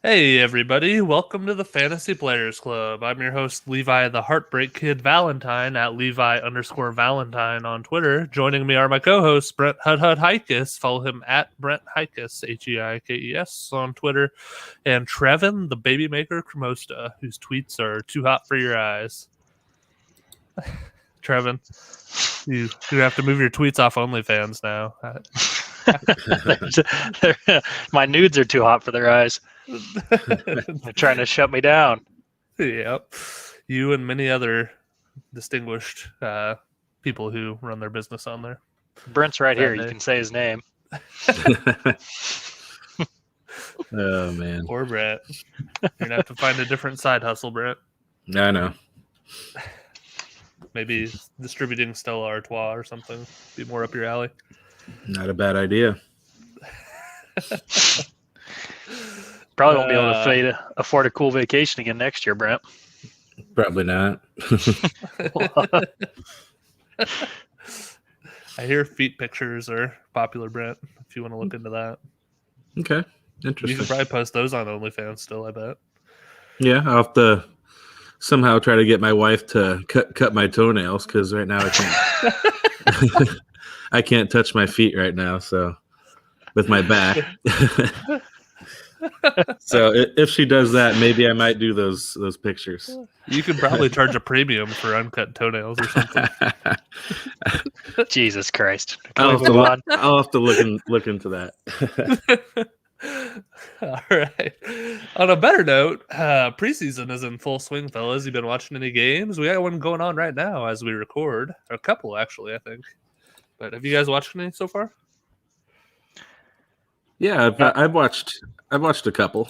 Hey everybody, welcome to the Fantasy Players Club. I'm your host, Levi the Heartbreak Kid Valentine at Levi_Valentine on Twitter. Joining me are my co-hosts, Brent Heikes. Follow him at Brent Heikes, Heikes on Twitter. And Trevin, the Baby Maker Cremosta, whose tweets are too hot for your eyes. Trevin, you have to move your tweets off OnlyFans now. My nudes are too hot for their eyes. They're trying to shut me down. Yep. You and many other distinguished people who run their business on there. Brent's right here. You can say his name. Oh, man. Poor Brent. You're going to have to find a different side hustle, Brent. I know. Maybe distributing Stella Artois or something. Be more up your alley. Not a bad idea. Probably won't be able to afford a cool vacation again next year, Brent. Probably not. I hear feet pictures are popular, Brent, if you want to look into that. Okay. You Interesting. can probably post those on OnlyFans still, I bet. Yeah, I'll have to somehow try to get my wife to cut my toenails because right now I can't. I can't touch my feet right now, so with my back. So if she does that, maybe I might do those pictures. You could probably charge a premium for uncut toenails or something. Jesus Christ! I'll have to look into that. All right. On a better note, preseason is in full swing, fellas. You been watching any games? We got one going on right now as we record. A couple, actually, I think. But have you guys watched any so far? Yeah, I've watched a couple.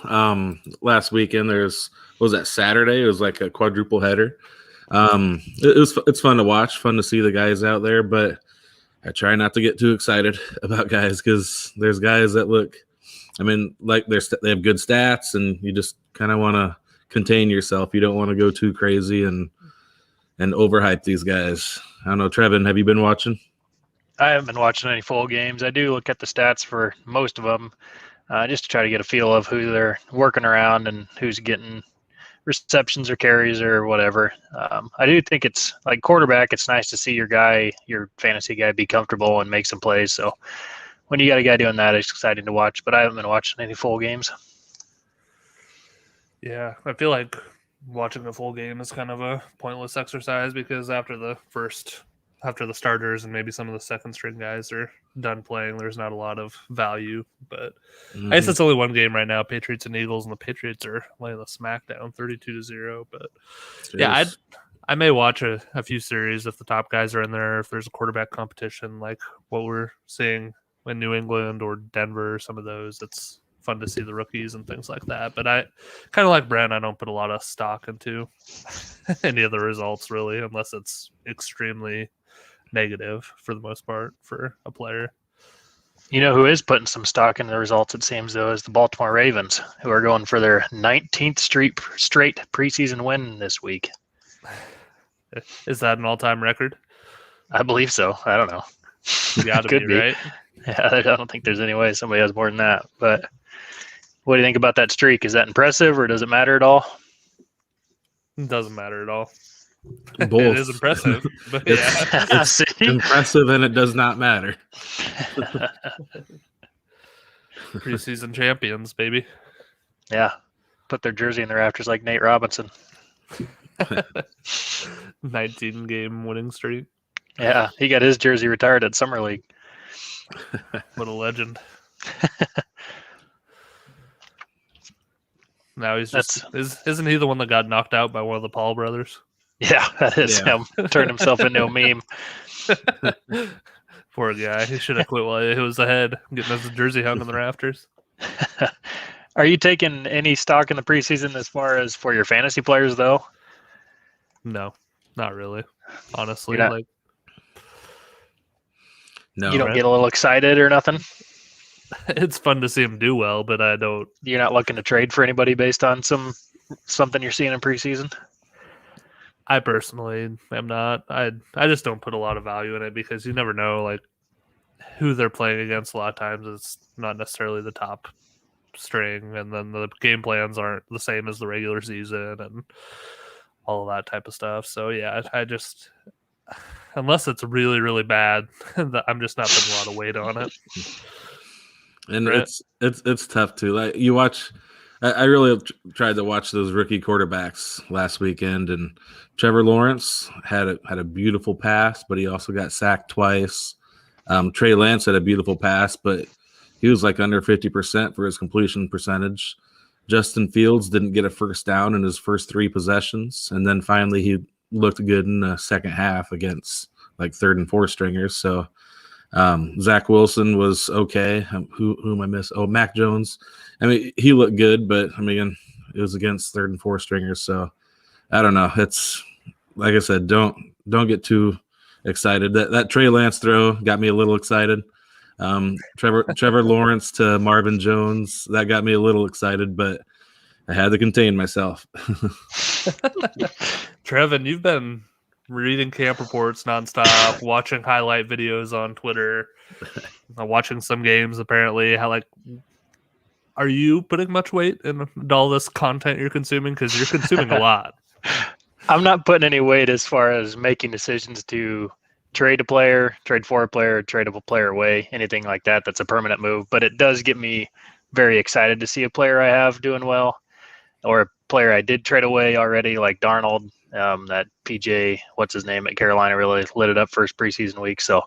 Last weekend what was that Saturday? It was like a quadruple header. It's fun to watch, fun to see the guys out there, but I try not to get too excited about guys because there's guys that look. I mean, like they have good stats, and you just kind of want to contain yourself. You don't want to go too crazy and overhype these guys. I don't know, Trevin, have you been watching? I haven't been watching any full games. I do look at the stats for most of them, just to try to get a feel of who they're working around and who's getting receptions or carries or whatever. I do think it's like quarterback. It's nice to see your fantasy guy, be comfortable and make some plays. So when you got a guy doing that, it's exciting to watch. But I haven't been watching any full games. Yeah, I feel like watching a full game is kind of a pointless exercise because after the starters and maybe some of the second string guys are done playing, there's not a lot of value. But I guess it's only one game right now, Patriots and Eagles, and the Patriots are laying the smackdown 32-0. But yeah, I may watch a few series if the top guys are in there, if there's a quarterback competition like what we're seeing in New England or Denver, some of those. It's fun to see the rookies and things like that. But I kind of like Brent, I don't put a lot of stock into any of the results really, unless it's extremely negative for the most part for a player. You know who is putting some stock in the results, it seems, though, is the Baltimore Ravens, who are going for their 19th straight preseason win this week. Is that an all-time record? I believe so. I don't know. Gotta be, right? Yeah, I don't think there's any way somebody has more than that. But what do you think about that streak? Is that impressive, or does it matter at all? It doesn't matter at all. Both. It is impressive, but it's impressive, and it does not matter. Preseason champions, baby. Yeah, put their jersey in the rafters like Nate Robinson. 19-game winning streak. Yeah, he got his jersey retired at Summer League. What a legend. Now he's isn't he the one that got knocked out by one of the Paul brothers? Yeah, that is him. Turned himself into a meme. Poor guy. He should have quit while he was ahead, getting his jersey hung in the rafters. Are you taking any stock in the preseason as far as for your fantasy players, though? No, not really. Honestly, No. You don't get a little excited or nothing? It's fun to see him do well, but I don't. You're not looking to trade for anybody based on something you're seeing in preseason? I personally am not. I just don't put a lot of value in it because you never know like who they're playing against. A lot of times it's not necessarily the top string, and then the game plans aren't the same as the regular season, and all of that type of stuff. So yeah, I just, unless it's really really bad, I'm just not putting a lot of weight on it. And Brett? it's tough too. Like you watch, I really tried to watch those rookie quarterbacks last weekend, and Trevor Lawrence had a beautiful pass, but he also got sacked twice. Trey Lance had a beautiful pass, but he was like under 50% for his completion percentage. Justin Fields didn't get a first down in his first 3 possessions, and then finally he looked good in the second half against like 3rd and 4th stringers. So Zach Wilson was okay. Who am I miss? Oh, Mac Jones. I mean, he looked good, but I mean, it was against 3rd and 4th stringers. So I don't know. It's like I said, don't get too excited. That Trey Lance throw got me a little excited. Trevor Lawrence to Marvin Jones, that got me a little excited, but I had to contain myself. Trevin, you've been reading camp reports nonstop, watching highlight videos on Twitter, watching some games. Apparently, are you putting much weight in all this content you're consuming? Because you're consuming a lot. I'm not putting any weight as far as making decisions to trade a player, trade for a player, trade a player away, anything like that. That's a permanent move, but it does get me very excited to see a player I have doing well, or a player I did trade away already, like Darnold. That PJ, what's his name at Carolina, really lit it up for his preseason week. So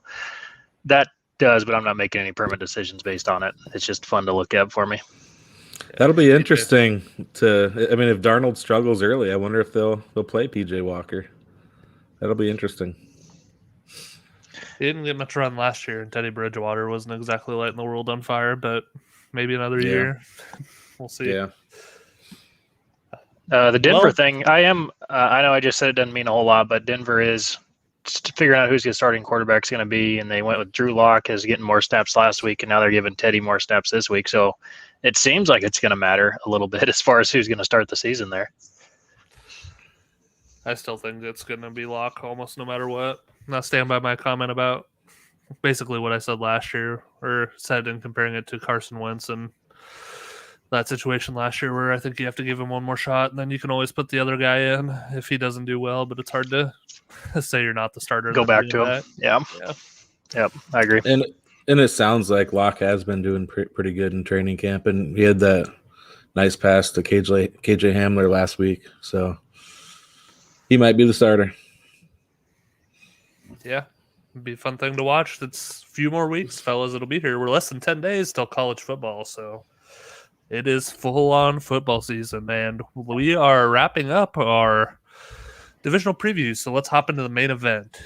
that does, but I'm not making any permanent decisions based on it. It's just fun to look at for me. That'll be interesting to. I mean, if Darnold struggles early, I wonder if they'll play PJ Walker. That'll be interesting. He didn't get much run last year, and Teddy Bridgewater wasn't exactly lighting the world on fire, but maybe another year. We'll see. Yeah. The Denver thing, I know I just said it doesn't mean a whole lot, but Denver is just figuring out who's the starting quarterback's going to be, and they went with Drew Lock as getting more snaps last week, and now they're giving Teddy more snaps this week. So it seems like it's going to matter a little bit as far as who's going to start the season there. I still think it's going to be Lock almost no matter what. And I stand by my comment about basically what I said last year, or said in comparing it to Carson Wentz and that situation last year, where I think you have to give him one more shot, and then you can always put the other guy in if he doesn't do well. But it's hard to say you're not the starter. Go back to him. Yeah. Yep, I agree. And it sounds like Locke has been doing pretty good in training camp, and he had that nice pass to KJ Hamler last week, so he might be the starter. Yeah, it'd be a fun thing to watch. It's a few more weeks, fellas. It'll be here. We're less than 10 days till college football, so it is full-on football season, and we are wrapping up our divisional previews, so let's hop into the main event.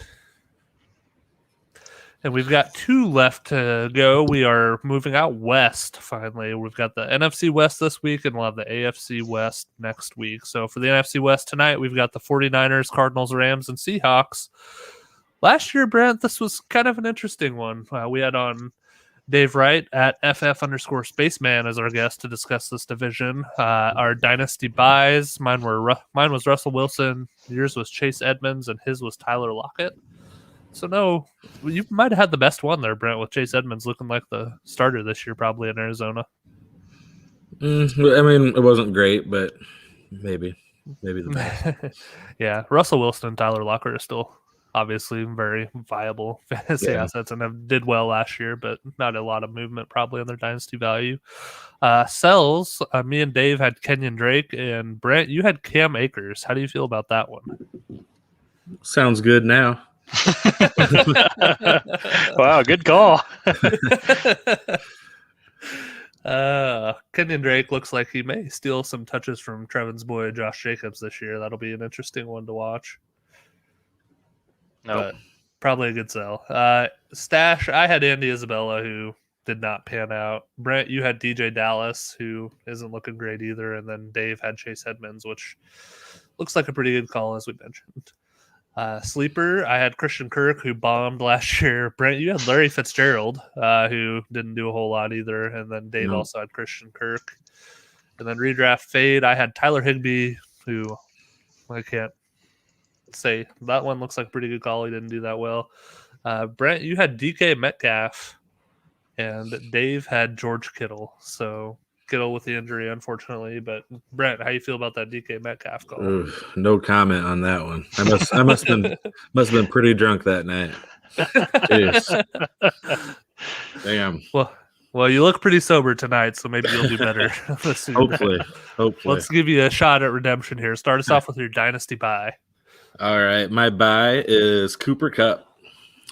And we've got 2 left to go. We are moving out west, finally. We've got the NFC West this week, and we'll have the AFC West next week. So for the NFC West tonight, we've got the 49ers, Cardinals, Rams, and Seahawks. Last year, Brent, this was kind of an interesting one. We had on Dave Wright at FF_Spaceman as our guest to discuss this division. Our dynasty buys, mine was Russell Wilson, yours was Chase Edmonds, and his was Tyler Lockett. So no, you might have had the best one there, Brent, with Chase Edmonds looking like the starter this year, probably in Arizona. I mean, it wasn't great, but maybe the best. Yeah, Russell Wilson and Tyler Lockett are still obviously very viable fantasy assets and did well last year, but not a lot of movement probably on their dynasty value. Sells, me and Dave had Kenyon Drake, and Brent, you had Cam Akers. How do you feel about that one? Sounds good now. Wow, good call. Kenyon Drake looks like he may steal some touches from Trevin's boy Josh Jacobs this year. That'll be an interesting one to watch. No, probably a good sell. Stash, I had Andy Isabella, who did not pan out. Brent, you had DJ Dallas, who isn't looking great either, and then Dave had Chase Edmonds, which looks like a pretty good call, as we mentioned. Sleeper, I had Christian Kirk, who bombed last year. Brent, you had Larry Fitzgerald, who didn't do a whole lot either, and then Dave also had Christian Kirk. And then redraft fade, I had Tyler Higbee, who I can't say that one looks like a pretty good call. He didn't do that well. Brent, you had DK Metcalf, and Dave had George Kittle. So Kittle with the injury, unfortunately. But Brent, how you feel about that DK Metcalf call? Ooh, no comment on that one. I must have been pretty drunk that night. Jeez. Damn. Well, you look pretty sober tonight, so maybe you'll do better. Hopefully. Let's give you a shot at redemption here. Start us off with your dynasty buy. All right, my buy is Cooper Kupp.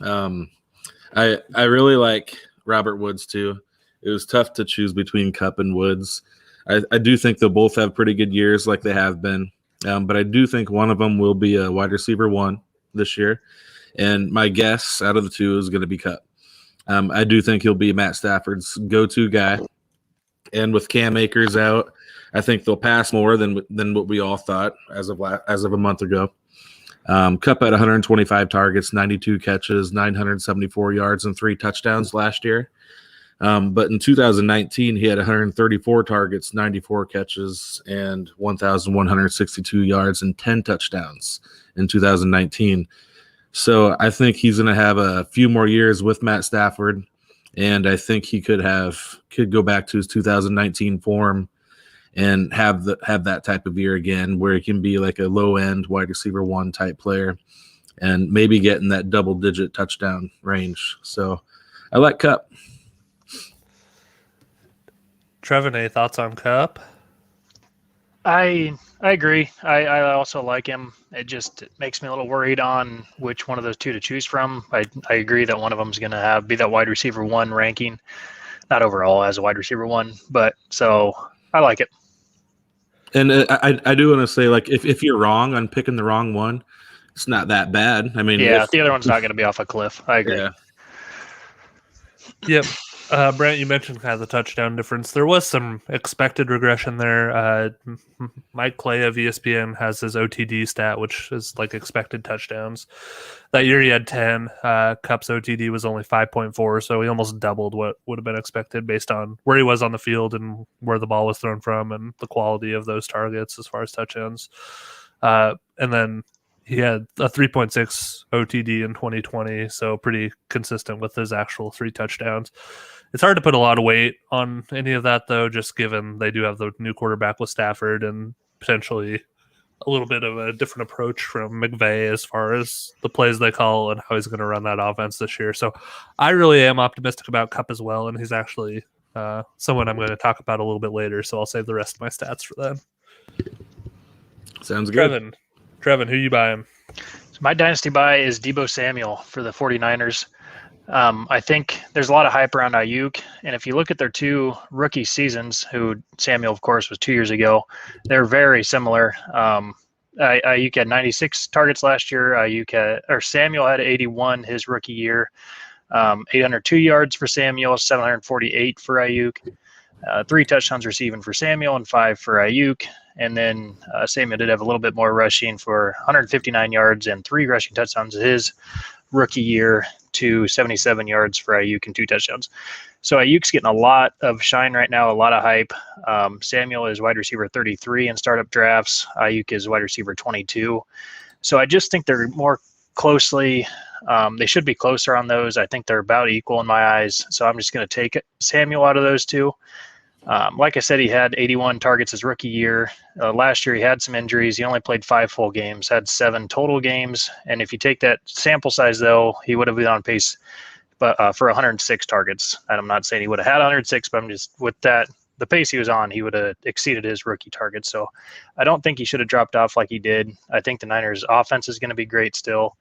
I really like Robert Woods too. It was tough to choose between Kupp and Woods. I do think they'll both have pretty good years like they have been, but I do think one of them will be a wide receiver 1 this year. And my guess out of the two is going to be Kupp. I do think he'll be Matt Stafford's go-to guy. And with Cam Akers out, I think they'll pass more than what we all thought as of a month ago. Kupp had 125 targets, 92 catches, 974 yards, and 3 touchdowns last year. But in 2019, he had 134 targets, 94 catches, and 1,162 yards and 10 touchdowns in 2019. So I think he's going to have a few more years with Matt Stafford, and I think he could go back to his 2019 form and have that type of year again, where he can be like a low end wide receiver 1 type player, and maybe get in that double digit touchdown range. So I like Kupp. Trevin, any thoughts on Kupp? I agree. I also like him. It makes me a little worried on which one of those two to choose from. I agree that one of them is going to be that wide receiver 1 ranking, not overall as a wide receiver 1, but so I like it. And I do want to say, like, if you're wrong on picking the wrong one, it's not that bad. I mean, yeah, the other one's not going to be off a cliff. I agree. Yeah. Yep. Brent, you mentioned kind of the touchdown difference. There was some expected regression there. Mike Clay of ESPN has his OTD stat, which is like expected touchdowns. That year he had 10. Kupp's OTD was only 5.4, so he almost doubled what would have been expected based on where he was on the field and where the ball was thrown from and the quality of those targets as far as touchdowns. And then he had a 3.6 OTD in 2020, so pretty consistent with his actual 3 touchdowns. It's hard to put a lot of weight on any of that, though, just given they do have the new quarterback with Stafford and potentially a little bit of a different approach from McVay as far as the plays they call and how he's going to run that offense this year. So I really am optimistic about Kupp as well, and he's actually someone I'm going to talk about a little bit later, so I'll save the rest of my stats for then. Sounds good. Trevin, who you buying? So my dynasty buy is Deebo Samuel for the 49ers. I think there's a lot of hype around Ayuk, and if you look at their 2 rookie seasons, who Samuel, of course, was 2 years ago, they're very similar. Ayuk had 96 targets last year. Samuel had 81 his rookie year. 802 yards for Samuel, 748 for Ayuk. 3 touchdowns receiving for Samuel and 5 for Ayuk. And then Samuel did have a little bit more rushing for 159 yards and 3 rushing touchdowns his rookie year to 77 yards for Ayuk and 2 touchdowns. So Ayuk's getting a lot of shine right now, a lot of hype. Samuel is wide receiver 33 in startup drafts. Ayuk is wide receiver 22. So I just think they're more closely they should be closer on those. I think they're about equal in my eyes. So I'm just going to take Samuel out of those 2. Like I said, he had 81 targets his rookie year. Last year, he had some injuries. He only played 5 full games, had 7 total games. And if you take that sample size, though, he would have been on pace for 106 targets. And I'm not saying he would have had 106, but I'm just with that, the pace he was on, he would have exceeded his rookie target. So I don't think he should have dropped off like he did. I think the Niners' offense is going to be great still.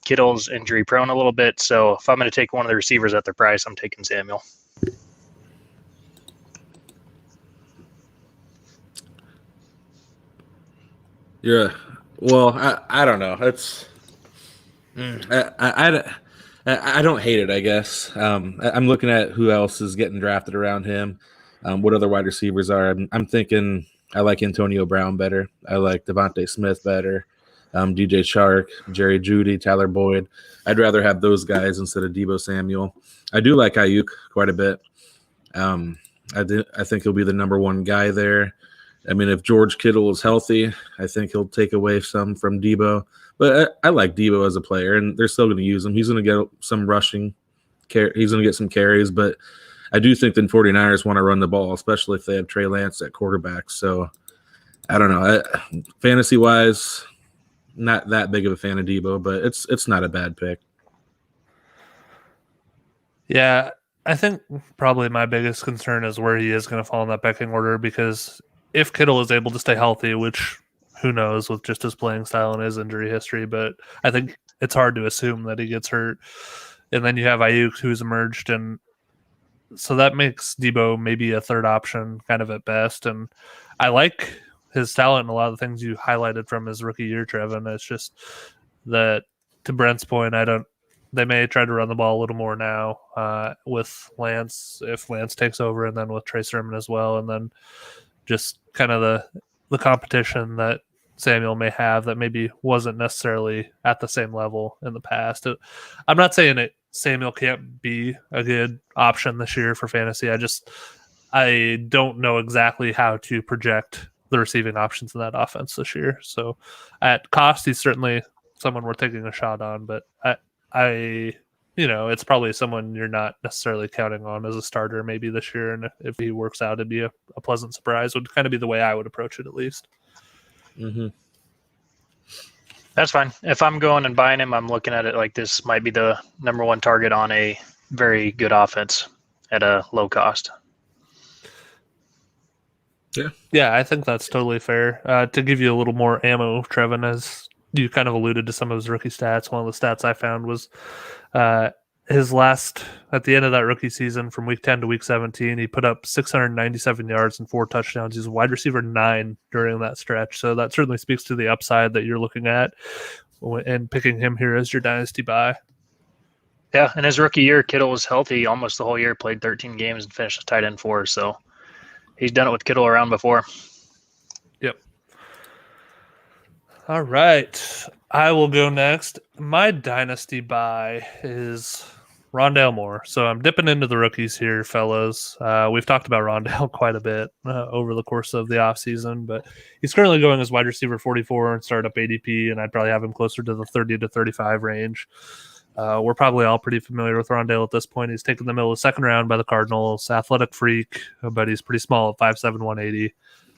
Kittle's injury prone a little bit. So if I'm going to take one of the receivers at their price, I'm taking Samuel. Yeah. Well, I don't know. It's I don't hate it, I guess. I'm looking at who else is getting drafted around him, what other wide receivers are. I'm thinking I like Antonio Brown better. I like Devontae Smith better, DJ Chark, Jerry Jeudy, Tyler Boyd. I'd rather have those guys instead of Deebo Samuel. I do like Ayuk quite a bit. I think he'll be the number 1 guy there. I mean, if George Kittle is healthy, I think he'll take away some from Deebo. But I like Deebo as a player, and they're still going to use him. He's going to get some rushing. He's going to get some carries, but I do think the 49ers want to run the ball, especially if they have Trey Lance at quarterback. So I don't know. Fantasy-wise, not that big of a fan of Debo, but it's not a bad pick. Yeah, I think probably my biggest concern is where he is going to fall in that pecking order, because if Kittle is able to stay healthy, which who knows with just his playing style and his injury history, but I think it's hard to assume that he gets hurt. And then you have Ayuk, who's emerged, and so that makes Debo maybe a third option kind of at best. And I like his talent and a lot of the things you highlighted from his rookie year, Trevin. It's just that, to Brent's point, they may try to run the ball a little more now with Lance, if Lance takes over, and then with Trey Sermon as well, and then just kind of the competition that Samuel may have that maybe wasn't necessarily at the same level in the past. I'm not saying Samuel can't be a good option this year for fantasy. I don't know exactly how to project the receiving options in that offense this year. So at cost, he's certainly someone we're taking a shot on, but it's probably someone you're not necessarily counting on as a starter maybe this year. And if he works out, it'd be a pleasant surprise, would kind of be the way I would approach it, at least. Mm-hmm. That's fine. If I'm going and buying him, I'm looking at it like this might be the number one target on a very good offense at a low cost. Yeah, I think that's totally fair. To give you a little more ammo, Trevin, as you kind of alluded to some of his rookie stats, one of the stats I found was his last, at the end of that rookie season from week 10 to week 17, he put up 697 yards and 4 touchdowns. He's a wide receiver 9 during that stretch. So that certainly speaks to the upside that you're looking at and picking him here as your dynasty buy. Yeah, in his rookie year, Kittle was healthy almost the whole year, played 13 games and finished as tight end 4. So he's done it with Kittle around before. Yep. All right. I will go next. My dynasty buy is Rondale Moore. So I'm dipping into the rookies here, fellas. We've talked about Rondale quite a bit over the course of the offseason, but he's currently going as wide receiver 44 and startup ADP, and I'd probably have him closer to the 30 to 35 range. We're probably all pretty familiar with Rondale at this point. He's taken the middle of the second round by the Cardinals. Athletic freak, but he's pretty small at 5'7", 180.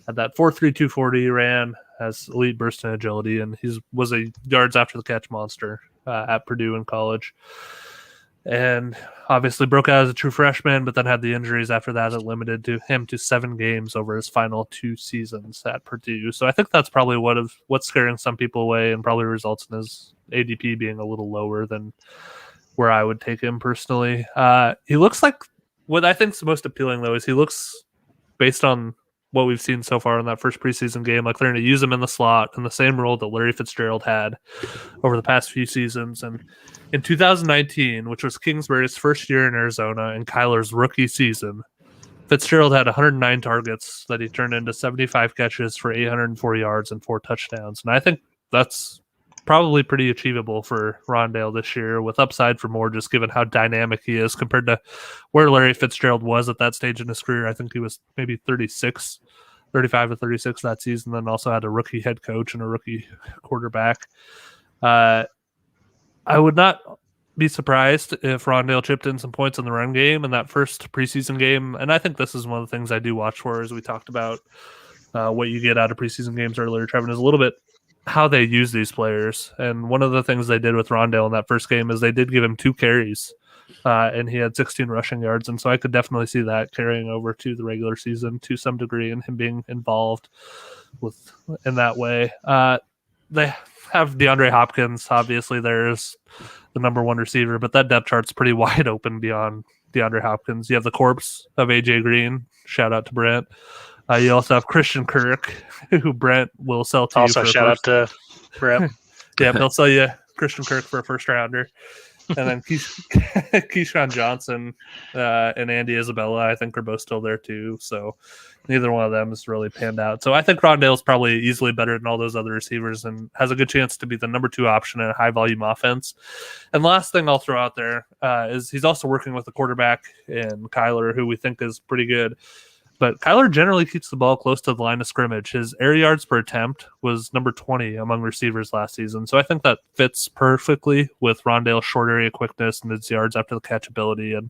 At that 4.3, 240, he ran, has elite burst and agility, and he was a yards after the catch monster at Purdue in college. And obviously broke out as a true freshman, but then had the injuries after that limited him to 7 games over his final 2 seasons at Purdue. So I think that's probably what's scaring some people away, and probably results in his ADP being a little lower than where I would take him personally. He looks like, what I think is the most appealing, though, is he looks, based on what we've seen so far in that first preseason game, like they're going to use him in the slot in the same role that Larry Fitzgerald had over the past few seasons. And in 2019, which was Kingsbury's first year in Arizona and Kyler's rookie season, Fitzgerald had 109 targets that he turned into 75 catches for 804 yards and 4 touchdowns. And I think that's probably pretty achievable for Rondale this year, with upside for more, just given how dynamic he is compared to where Larry Fitzgerald was at that stage in his career. I think he was maybe 35 to 36 that season, then also had a rookie head coach and a rookie quarterback. I would not be surprised if Rondale chipped in some points in the run game in that first preseason game. And I think this is one of the things I do watch for, as we talked about what you get out of preseason games earlier, Trevin, is a little bit how they use these players. And one of the things they did with Rondale in that first game is they did give him 2 carries, and he had 16 rushing yards. And so I could definitely see that carrying over to the regular season to some degree, and him being involved in that way. They have DeAndre Hopkins. Obviously, there's the number 1 receiver, but that depth chart's pretty wide open beyond DeAndre Hopkins. You have the corpse of AJ Green. Shout out to Brent. You also have Christian Kirk, who Brent will sell to also you. Also, shout out to Brent. Yeah, they'll sell you Christian Kirk for a first rounder. And then Keyshawn Johnson and Andy Isabella, I think, are both still there too. So neither one of them has really panned out. So I think Rondale is probably easily better than all those other receivers and has a good chance to be the number 2 option in a high volume offense. And last thing I'll throw out there is he's also working with a quarterback in Kyler, who we think is pretty good. But Kyler generally keeps the ball close to the line of scrimmage. His air yards per attempt was number 20 among receivers last season. So I think that fits perfectly with Rondale's short area quickness and his yards after the catch ability. And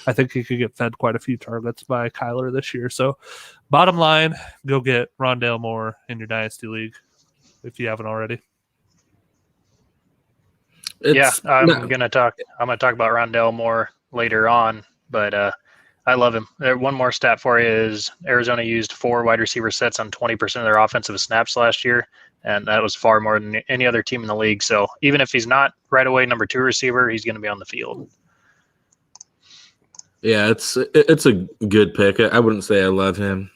I think he could get fed quite a few targets by Kyler this year. So bottom line, go get Rondale Moore in your Dynasty League if you haven't already. I'm gonna talk about Rondale Moore later on, but I love him. One more stat for you is Arizona used 4 wide receiver sets on 20% of their offensive snaps last year, and that was far more than any other team in the league. So even if he's not right away number 2 receiver, he's going to be on the field. Yeah, it's a good pick. I wouldn't say I love him.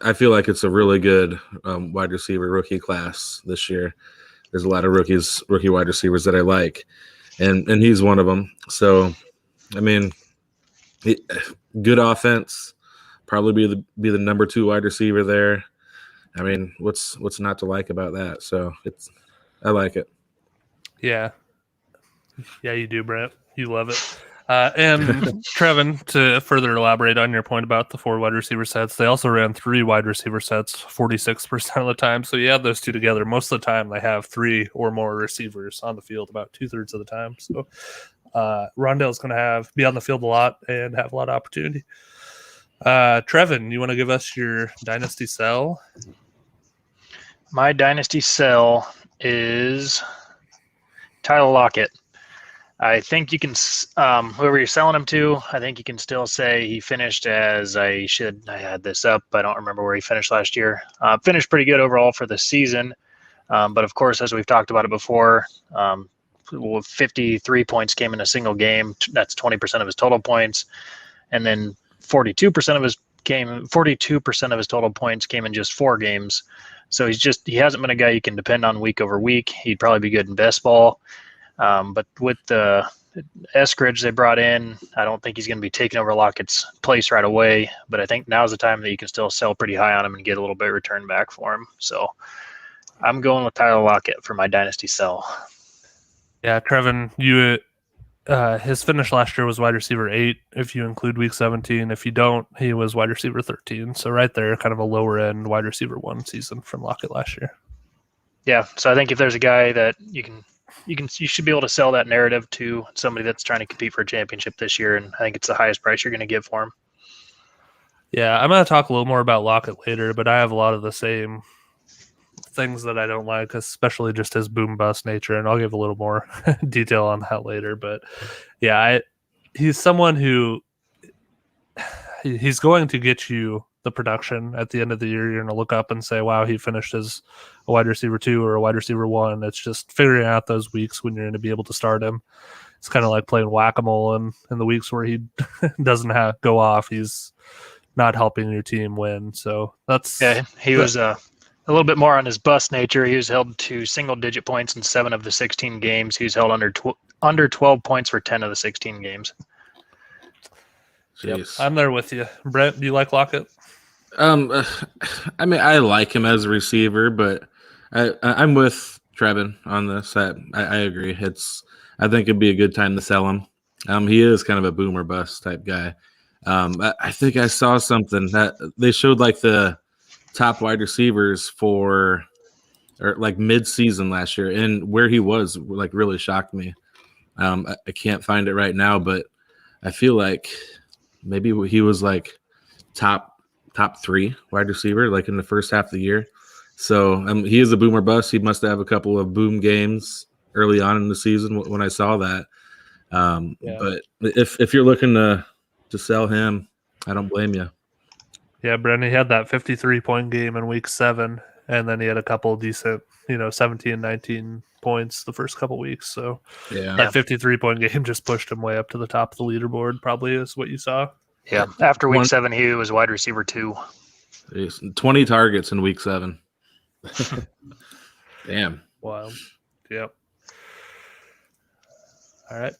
I feel like it's a really good wide receiver rookie class this year. There's a lot of rookie wide receivers that I like, and he's one of them. So, I mean, good offense, probably be the number 2 wide receiver there. I mean, what's not to like about that? So I like it. Yeah, you do, Brent. You love it. And Trevin, to further elaborate on your point about the 4 wide receiver sets, they also ran 3 wide receiver sets 46% of the time. So you add those 2 together, most of the time they have 3 or more receivers on the field about 2/3 of the time. So Rondale's going to be on the field a lot and have a lot of opportunity. Trevin, you want to give us your Dynasty sell? My Dynasty sell is Tyler Lockett. I think you can, whoever you're selling him to, I think you can still say he finished as I had this up. I don't remember where he finished last year. Finished pretty good overall for the season. But of course, as we've talked about it before, 53 points came in a single game. That's 20% of his total points. And then 42% of his total points came in just 4 games. So he hasn't been a guy you can depend on week over week. He'd probably be good in best ball. But with the Eskridge they brought in, I don't think he's going to be taking over Lockett's place right away. But I think now's the time that you can still sell pretty high on him and get a little bit of return back for him. So I'm going with Tyler Lockett for my Dynasty sell. Yeah, Trevin, his finish last year was wide receiver 8 if you include week 17. If you don't, he was wide receiver 13. So right there, kind of a lower end wide receiver 1 season from Lockett last year. Yeah, so I think if there's a guy that you should be able to sell that narrative to somebody that's trying to compete for a championship this year, and I think it's the highest price you're going to give for him. Yeah, I'm going to talk a little more about Lockett later, but I have a lot of the same things that I don't like, especially just his boom bust nature, and I'll give a little more detail on that later. But yeah, he's someone who he's going to get you the production at the end of the year. You're going to look up and say, wow, he finished as a wide receiver 2 or a wide receiver 1. It's just figuring out those weeks when you're going to be able to start him. It's kind of like playing whack-a-mole in the weeks where he doesn't go off. He's not helping your team win. So he was a little bit more on his bust nature. He was held to single-digit points in 7 of the 16 games. He was held under 12 points for 10 of the 16 games. Yep, I'm there with you. Brent, do you like Lockett? I mean, I like him as a receiver, but I'm with Trevin on this. I agree. I think it'd be a good time to sell him. He is kind of a boomer bust type guy. I think I saw something that they showed like the top wide receivers for like mid-season last year, and where he was like really shocked me. I can't find it right now, but I feel like maybe he was like top 3 wide receiver like in the first half of the year. So he is a boomer bust. He must have a couple of boom games early on in the season when I saw that. But if you're looking to sell him, I don't blame you. Yeah, Brendan, he had that 53-point game in week 7, and then he had a couple decent, 17, 19 points the first couple weeks. So that 53-point game just pushed him way up to the top of the leaderboard, probably is what you saw. Yeah, after week 7, he was wide receiver 2. 20 targets in week 7. Damn. Wild. Yep. All right.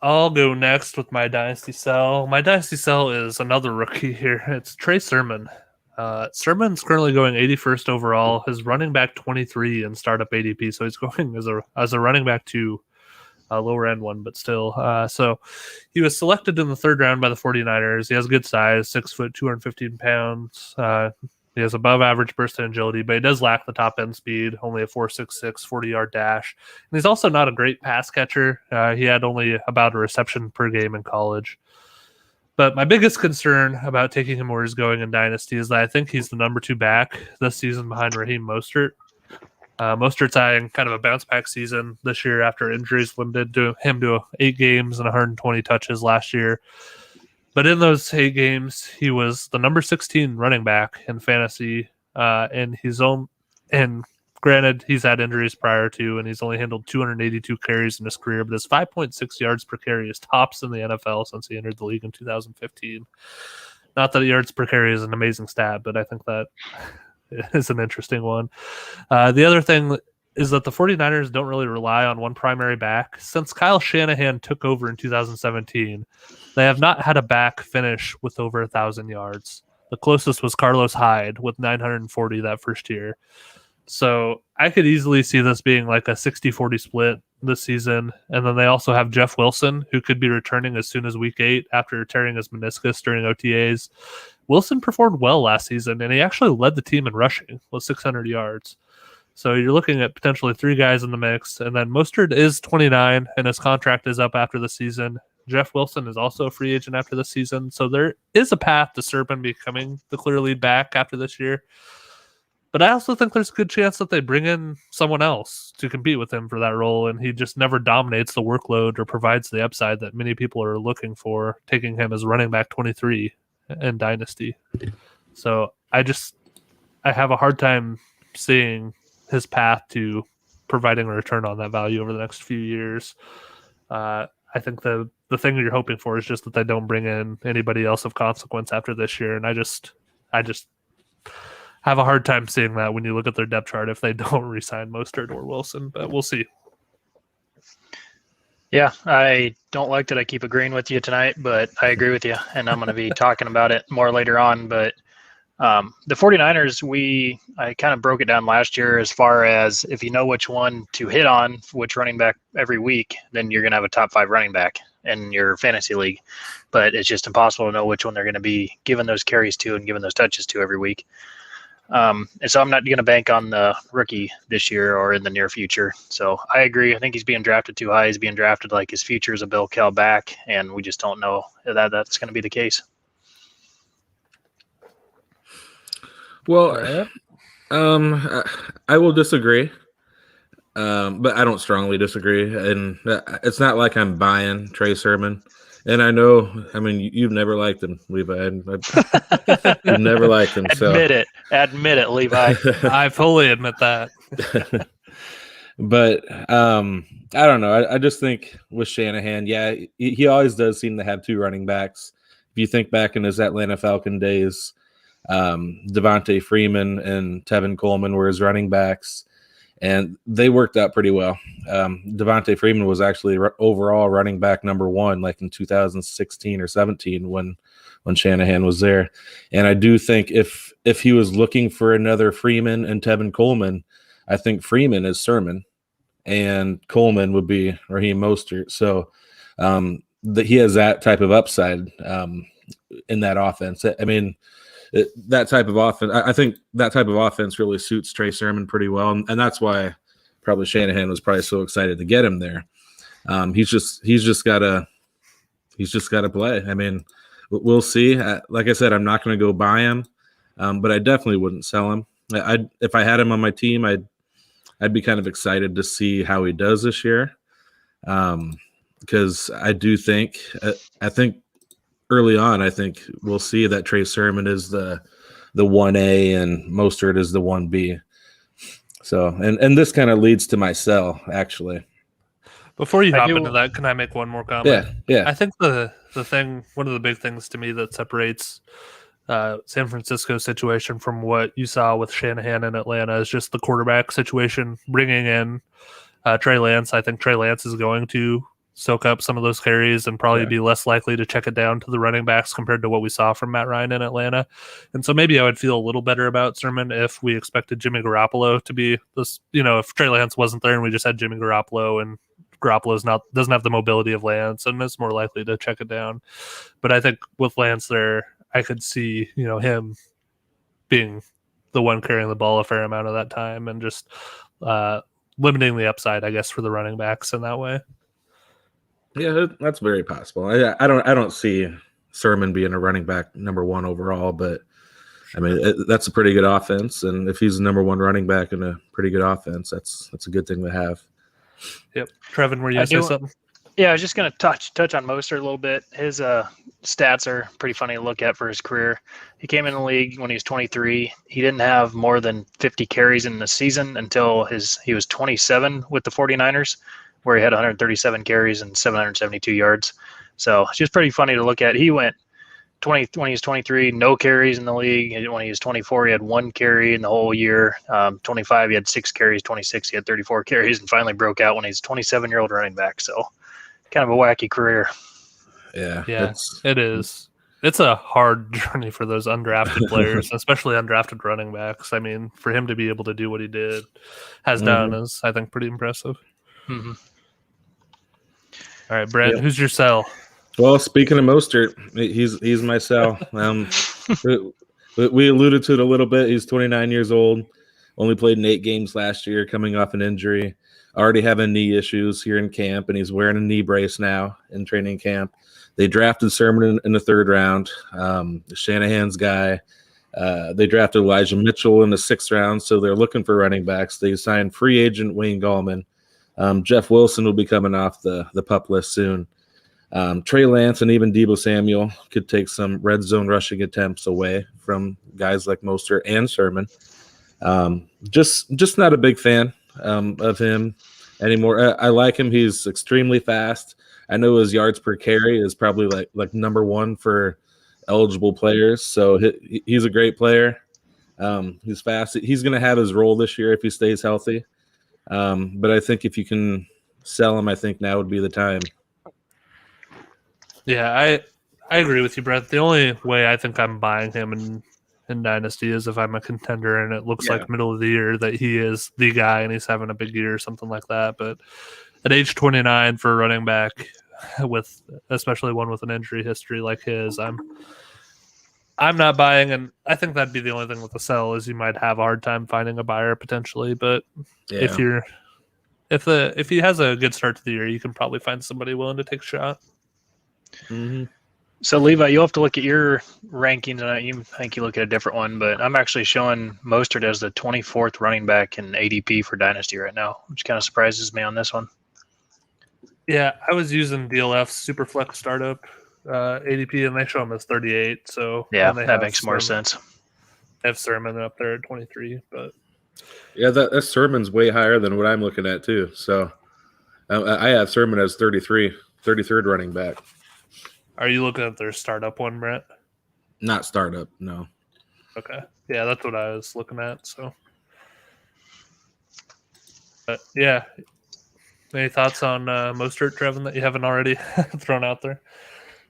I'll go next with my Dynasty sell. My Dynasty sell is another rookie here. It's Trey Sermon. Sermon's currently going 81st overall. His running back 23 in startup ADP, so he's going as a running back 2 a lower end one, but still. So he was selected in the 3rd round by the 49ers. He has good size, 6 foot, 215 pounds. He has above average burst and agility, but he does lack the top end speed, only a 4.66 40-yard dash. And he's also not a great pass catcher. He had only about a reception per game in college. But my biggest concern about taking him where he's going in Dynasty is that I think he's the number 2 back this season behind Raheem Mostert. Mostert's having kind of a bounce back season this year after injuries limited him to 8 games and 120 touches last year. But in those 8 games, he was the number 16 running back in fantasy, and granted, he's had injuries prior to, and he's only handled 282 carries in his career, but his 5.6 yards per carry is tops in the NFL since he entered the league in 2015. Not that yards per carry is an amazing stat, but I think that is an interesting one. The other thing is that the 49ers don't really rely on one primary back. Since Kyle Shanahan took over in 2017, they have not had a back finish with over 1,000 yards. The closest was Carlos Hyde with 940 that first year. So I could easily see this being like a 60-40 split this season. And then they also have Jeff Wilson, who could be returning as soon as week 8 after tearing his meniscus during OTAs. Wilson performed well last season, and he actually led the team in rushing with 600 yards. So you're looking at potentially 3 guys in the mix. And then Mostert is 29, and his contract is up after the season. Jeff Wilson is also a free agent after the season. So there is a path to Serpin becoming the clear lead back after this year. But I also think there's a good chance that they bring in someone else to compete with him for that role, and he just never dominates the workload or provides the upside that many people are looking for, taking him as running back 23 in Dynasty. So I have a hard time seeing his path to providing a return on that value over the next few years. I think the thing that you're hoping for is just that they don't bring in anybody else of consequence after this year, and I just have a hard time seeing that when you look at their depth chart if they don't re-sign Mostert or Wilson, but we'll see. Yeah, I don't like that I keep agreeing with you tonight, but I agree with you, and I'm going to be talking about it more later on. But the 49ers, I kind of broke it down last year as far as if you know which one to hit on, which running back every week, then you're going to have a top 5 running back in your fantasy league. But it's just impossible to know which one they're going to be giving those carries to and giving those touches to every week. And so I'm not going to bank on the rookie this year or in the near future. So I agree. I think he's being drafted too high. He's being drafted like his future is a Bill Kell back, and we just don't know that that's going to be the case. Well, I will disagree, but I don't strongly disagree. And it's not like I'm buying Trey Sermon. And I know, I mean, you've never liked him, Levi. You've never liked him. Admit it, Levi. I fully admit that. But I don't know. I just think with Shanahan, yeah, he always does seem to have 2 running backs. If you think back in his Atlanta Falcon days, Devontae Freeman and Tevin Coleman were his running backs, and they worked out pretty well. Devontae Freeman was actually overall running back number 1, like in 2016 or 17 when Shanahan was there. And I do think if he was looking for another Freeman and Tevin Coleman, I think Freeman is Sermon and Coleman would be Raheem Mostert. So he has that type of upside in that offense. I mean, that type of offense, I think that type of offense really suits Trey Sermon pretty well, and that's why probably Shanahan was probably so excited to get him there. He's just got to play. I mean, we'll see. Like I said, I'm not going to go buy him, but I definitely wouldn't sell him. If I had him on my team, I'd be kind of excited to see how he does this year, because I do think early on, I think we'll see that Trey Sermon is the 1A and Mostert is the 1B. So, and this kind of leads to my sell, actually. Before you hop into that, can I make one more comment? Yeah. I think one of the big things to me that separates San Francisco's situation from what you saw with Shanahan in Atlanta is just the quarterback situation, bringing in Trey Lance. I think Trey Lance is going to soak up some of those carries and probably be less likely to check it down to the running backs compared to what we saw from Matt Ryan in Atlanta. And so maybe I would feel a little better about Sermon if we expected Jimmy Garoppolo to be this, if Trey Lance wasn't there and we just had Jimmy Garoppolo and Garoppolo doesn't have the mobility of Lance and is more likely to check it down. But I think with Lance there, I could see, him being the one carrying the ball a fair amount of that time and just limiting the upside, I guess, for the running backs in that way. Yeah, that's very possible. I don't see Sermon being a running back number one overall, but I mean that's a pretty good offense, and if he's the number one running back in a pretty good offense, that's a good thing to have. Yep. Trevin, were you going to say something? Yeah, I was just going to touch on Mostert a little bit. His stats are pretty funny to look at for his career. He came in the league when he was 23. He didn't have more than 50 carries in the season until he was 27 with the 49ers, where he had 137 carries and 772 yards. So it's just pretty funny to look at. He went when he was 23, no carries in the league. When he was 24, he had 1 carry in the whole year. 25, he had 6 carries. 26, he had 34 carries, and finally broke out when he's a 27-year-old running back. So kind of a wacky career. Yeah, it is. It's a hard journey for those undrafted players, especially undrafted running backs. I mean, for him to be able to do what he has done is, I think, pretty impressive. Mm-hmm. All right, Brent, who's your sell? Well, speaking of Mostert, he's my sell. We alluded to it a little bit. He's 29 years old, only played in 8 games last year, coming off an injury, already having knee issues here in camp, and he's wearing a knee brace now in training camp. They drafted Sermon in the 3rd round, Shanahan's guy. They drafted Elijah Mitchell in the 6th round, so they're looking for running backs. They signed free agent Wayne Gallman. Jeff Wilson will be coming off the PUP list soon. Trey Lance and even Deebo Samuel could take some red zone rushing attempts away from guys like Mostert and Sermon. Just not a big fan of him anymore. I like him. He's extremely fast. I know his yards per carry is probably like number 1 for eligible players. So he's a great player. He's fast. He's going to have his role this year if he stays healthy. But I think if you can sell him, I think now would be the time. Yeah, I agree with you, Brett. The only way I think I'm buying him in Dynasty is if I'm a contender and it looks like middle of the year that he is the guy and he's having a big year or something like that. But at age 29 for a running back, with especially one with an injury history like his, I'm not buying, and I think that'd be the only thing with the sell is you might have a hard time finding a buyer potentially. But if he has a good start to the year, you can probably find somebody willing to take a shot. Mm-hmm. So Levi, you'll have to look at your rankings, and you think you look at a different one, but I'm actually showing Mostert as the 24th running back in ADP for Dynasty right now, which kind of surprises me on this one. Yeah, I was using DLF's Superflex startup ADP, and they show him as 38. So yeah, that makes more sense. They have Sermon up there at 23, but that Sermon's way higher than what I'm looking at too. So I have Sermon as 33rd running back. Are you looking at their startup one, Brent? Not startup, no. Okay. Yeah, that's what I was looking at. So, but yeah, any thoughts on Mostert, Trevin, that you haven't already thrown out there?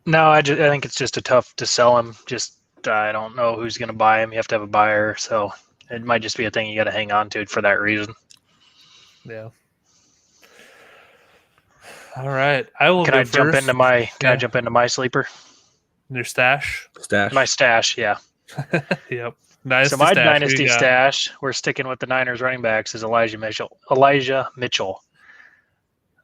No, I think it's just tough to sell him. I don't know who's going to buy him. You have to have a buyer, so it might just be a thing you got to hang on to for that reason. Yeah. All right, I will. Can I jump into my sleeper? Your stash? My stash, yeah. Yep. Nice. So my dynasty stash, we're sticking with the Niners running backs, is Elijah Mitchell.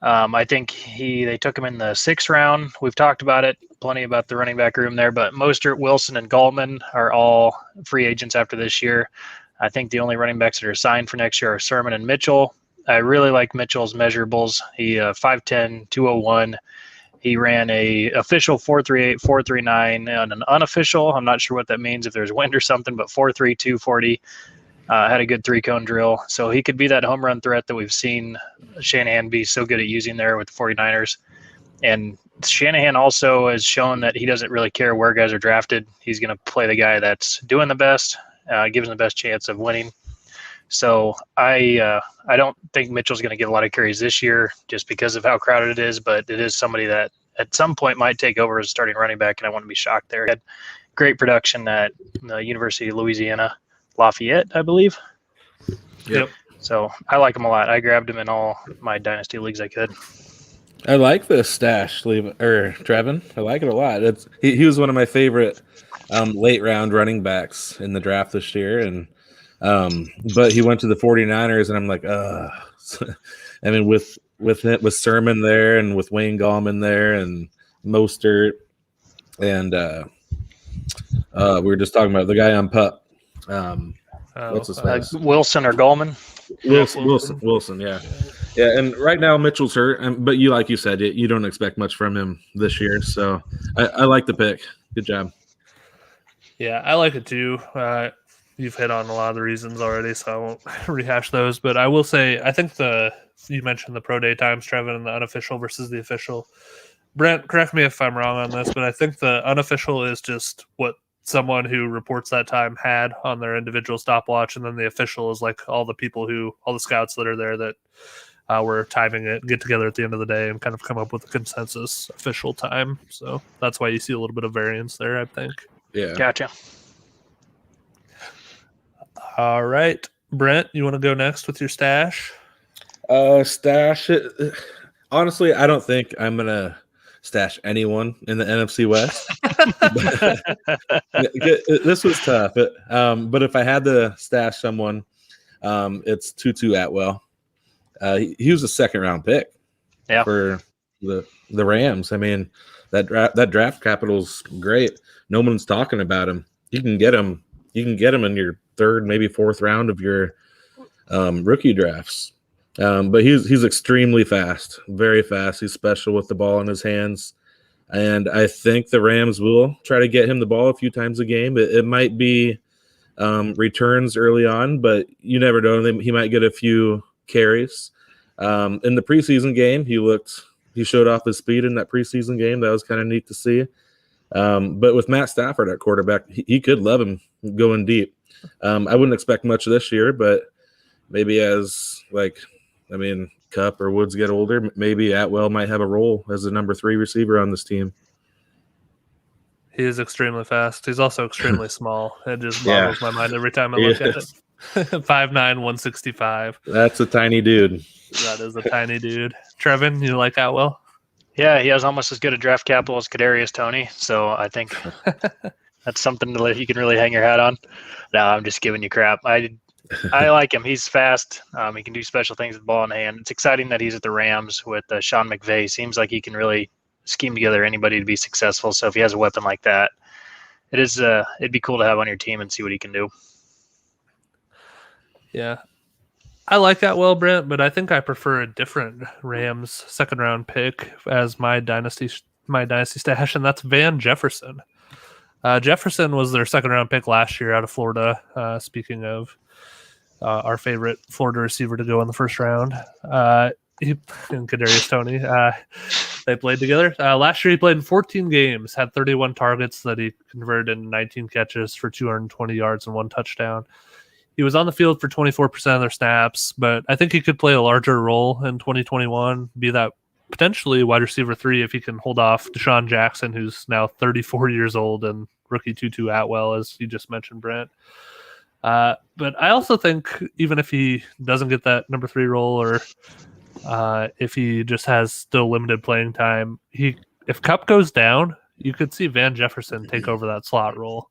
I think they took him in the 6th round. We've talked about it, plenty about the running back room there, but Mostert, Wilson, and Gallman are all free agents after this year. I think the only running backs that are signed for next year are Sermon and Mitchell. I really like Mitchell's measurables. He 5'10", 201. He ran a official 4.38, 4.39, and an unofficial, I'm not sure what that means if there's wind or something, but 4.3, 240. Had a good 3-cone drill. So he could be that home run threat that we've seen Shanahan be so good at using there with the 49ers. And Shanahan also has shown that he doesn't really care where guys are drafted. He's going to play the guy that's doing the best, gives him the best chance of winning. So I don't think Mitchell's going to get a lot of carries this year just because of how crowded it is, but it is somebody that at some point might take over as a starting running back, and I wouldn't be shocked there. He had great production at the University of Louisiana, Lafayette, I believe. Yep. So I like him a lot. I grabbed him in all my dynasty leagues I could. I like this stash, Trevin. I like it a lot. He was one of my favorite late round running backs in the draft this year, and but he went to the 49ers, and I'm like, I mean, with Sermon there, and with Wayne Gallman there, and Mostert, and we were just talking about the guy on PUP. What's his face? Wilson or Gallman? Wilson, yeah. Yeah, and right now Mitchell's hurt, but like you said, you don't expect much from him this year. So I like the pick. Good job. Yeah, I like it too. You've hit on a lot of the reasons already, so I won't rehash those. But I will say, I think you mentioned the pro day times, Trevin, and the unofficial versus the official. Brent, correct me if I'm wrong on this, but I think the unofficial is just what someone who reports that time had on their individual stopwatch, and then the official is like all the scouts that are there that were timing it, get together at the end of the day and kind of come up with a consensus official time. So that's why you see a little bit of variance there, I think. Yeah. Gotcha. All right. Brent, you want to go next with your stash? Stash it. Honestly, I don't think I'm going to stash anyone in the NFC West. This was tough. But if I had to stash someone, it's Tutu Atwell. He was a second-round pick for the Rams. I mean, that draft capital's great. No one's talking about him. You can get him in your third, maybe fourth round of your rookie drafts. But he's extremely fast, very fast. He's special with the ball in his hands. And I think the Rams will try to get him the ball a few times a game. It might be returns early on, but you never know. He might get a few carries. In the preseason game, he showed off his speed in that preseason game. That was kind of neat to see. But with Matt Stafford at quarterback, he could love him going deep. I wouldn't expect much this year, but maybe as Kupp or Woods get older, maybe Atwell might have a role as a number 3 receiver on this team. He is extremely fast. He's also extremely small. It just boggles my mind every time I look at it. 5'9", 165. That's a tiny dude. That is a tiny dude. Trevin, you like Atwell? Yeah, he has almost as good a draft capital as Kadarius Toney, so I think that's something you can really hang your hat on. No, I'm just giving you crap. I like him. He's fast. He can do special things with the ball in hand. It's exciting that he's at the Rams with Sean McVay. Seems like he can really scheme together anybody to be successful. So if he has a weapon like that, it'd be cool to have on your team and see what he can do. Yeah. I like Atwell, Brent, but I think I prefer a different Rams second-round pick as my dynasty stash, and that's Van Jefferson. Jefferson was their second-round pick last year out of Florida. Speaking of our favorite Florida receiver to go in the first round, he and Kadarius Toney, they played together. Last year, he played in 14 games, had 31 targets that he converted into 19 catches for 220 yards and 1 touchdown. He was on the field for 24% of their snaps, but I think he could play a larger role in 2021, be that potentially wide receiver 3 if he can hold off Deshaun Jackson, who's now 34 years old, and rookie Tutu Atwell, as you just mentioned, Brent. But I also think even if he doesn't get that number 3 role, or if he just has still limited playing time, if Kupp goes down, you could see Van Jefferson take over that slot role.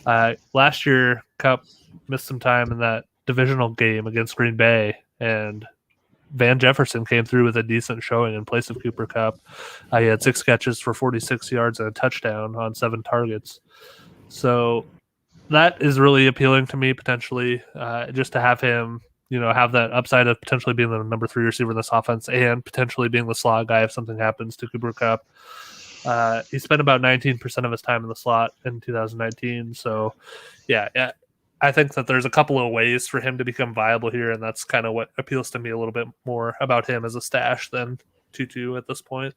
Last year, Kupp missed some time in that divisional game against Green Bay, and Van Jefferson came through with a decent showing in place of Cooper Kupp. He had 6 catches for 46 yards and a touchdown on 7 targets. So that is really appealing to me, potentially, just to have him, have that upside of potentially being the number 3 receiver in this offense and potentially being the slot guy if something happens to Cooper Kupp. He spent about 19% of his time in the slot in 2019. So, yeah, I think that there's a couple of ways for him to become viable here, and that's kind of what appeals to me a little bit more about him as a stash than Tutu at this point.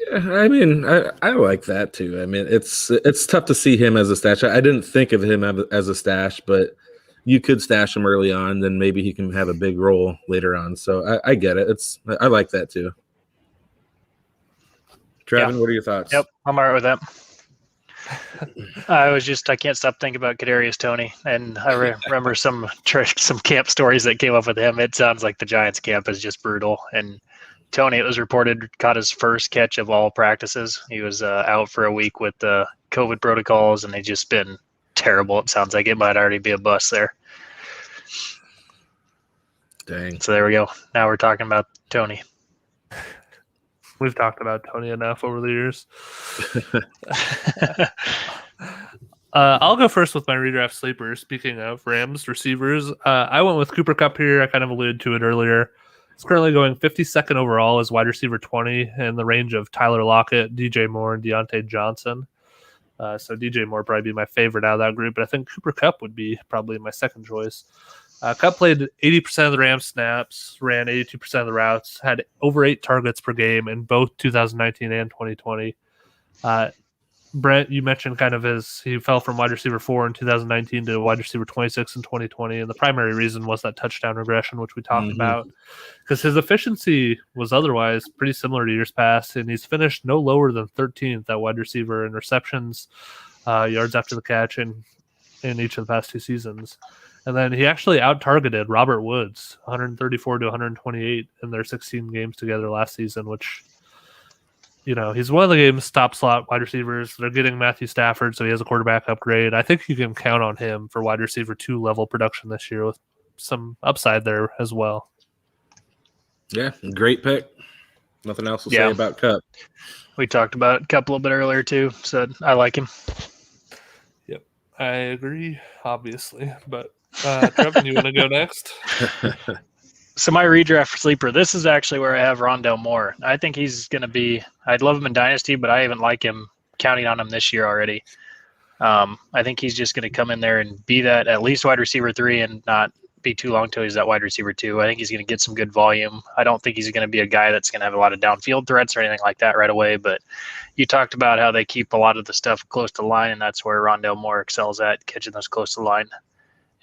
Yeah, I mean, I like that too. I mean, it's tough to see him as a stash. I didn't think of him as a stash, but you could stash him early on, then maybe he can have a big role later on. So I get it. I like that too. Trevin, What are your thoughts? Yep, I'm all right with that. I can't stop thinking about Kadarius Toney, and I remember some camp stories that came up with him. It sounds like the Giants camp is just brutal, and Tony, it was reported, caught his first catch of all practices. He was out for a week with the COVID protocols, and they've just been terrible. It sounds like it might already be a bust there. Dang. So there we go. Now we're talking about Tony. We've talked about Tony enough over the years. I'll go first with my redraft sleeper. Speaking of Rams receivers, I went with Cooper Kupp here. I kind of alluded to it earlier. He's currently going 52nd overall as wide receiver 20 in the range of Tyler Lockett, DJ Moore, and Deontay Johnson. So DJ Moore would probably be my favorite out of that group, but I think Cooper Kupp would be probably my second choice. Kupp played 80% of the Rams snaps, ran 82% of the routes, had over 8 targets per game in both 2019 and 2020. Brent, you mentioned kind of he fell from wide receiver 4 in 2019 to wide receiver 26 in 2020, and the primary reason was that touchdown regression, which we talked about, because his efficiency was otherwise pretty similar to years past, and he's finished no lower than 13th at wide receiver in receptions, yards after the catch in each of the past 2 seasons. And then he actually out-targeted Robert Woods, 134 to 128 in their 16 games together last season, which, you know, he's one of the game's top slot wide receivers. They're getting Matthew Stafford, so he has a quarterback upgrade. I think you can count on him for wide receiver 2 level production this year with some upside there as well. Yeah, great pick. Nothing else to say about Kupp. We talked about it a little bit earlier too. Said I like him. Yep, I agree, obviously. But Trevin, you want to go next? So my redraft sleeper, this is actually where I have Rondale Moore. I think he's going to be – I'd love him in Dynasty, but I even like him counting on him this year already. I think he's just going to come in there and be that at least wide receiver 3 and not be too long till he's that wide receiver 2. I think he's going to get some good volume. I don't think he's going to be a guy that's going to have a lot of downfield threats or anything like that right away, but you talked about how they keep a lot of the stuff close to the line, and that's where Rondale Moore excels at, catching those close to the line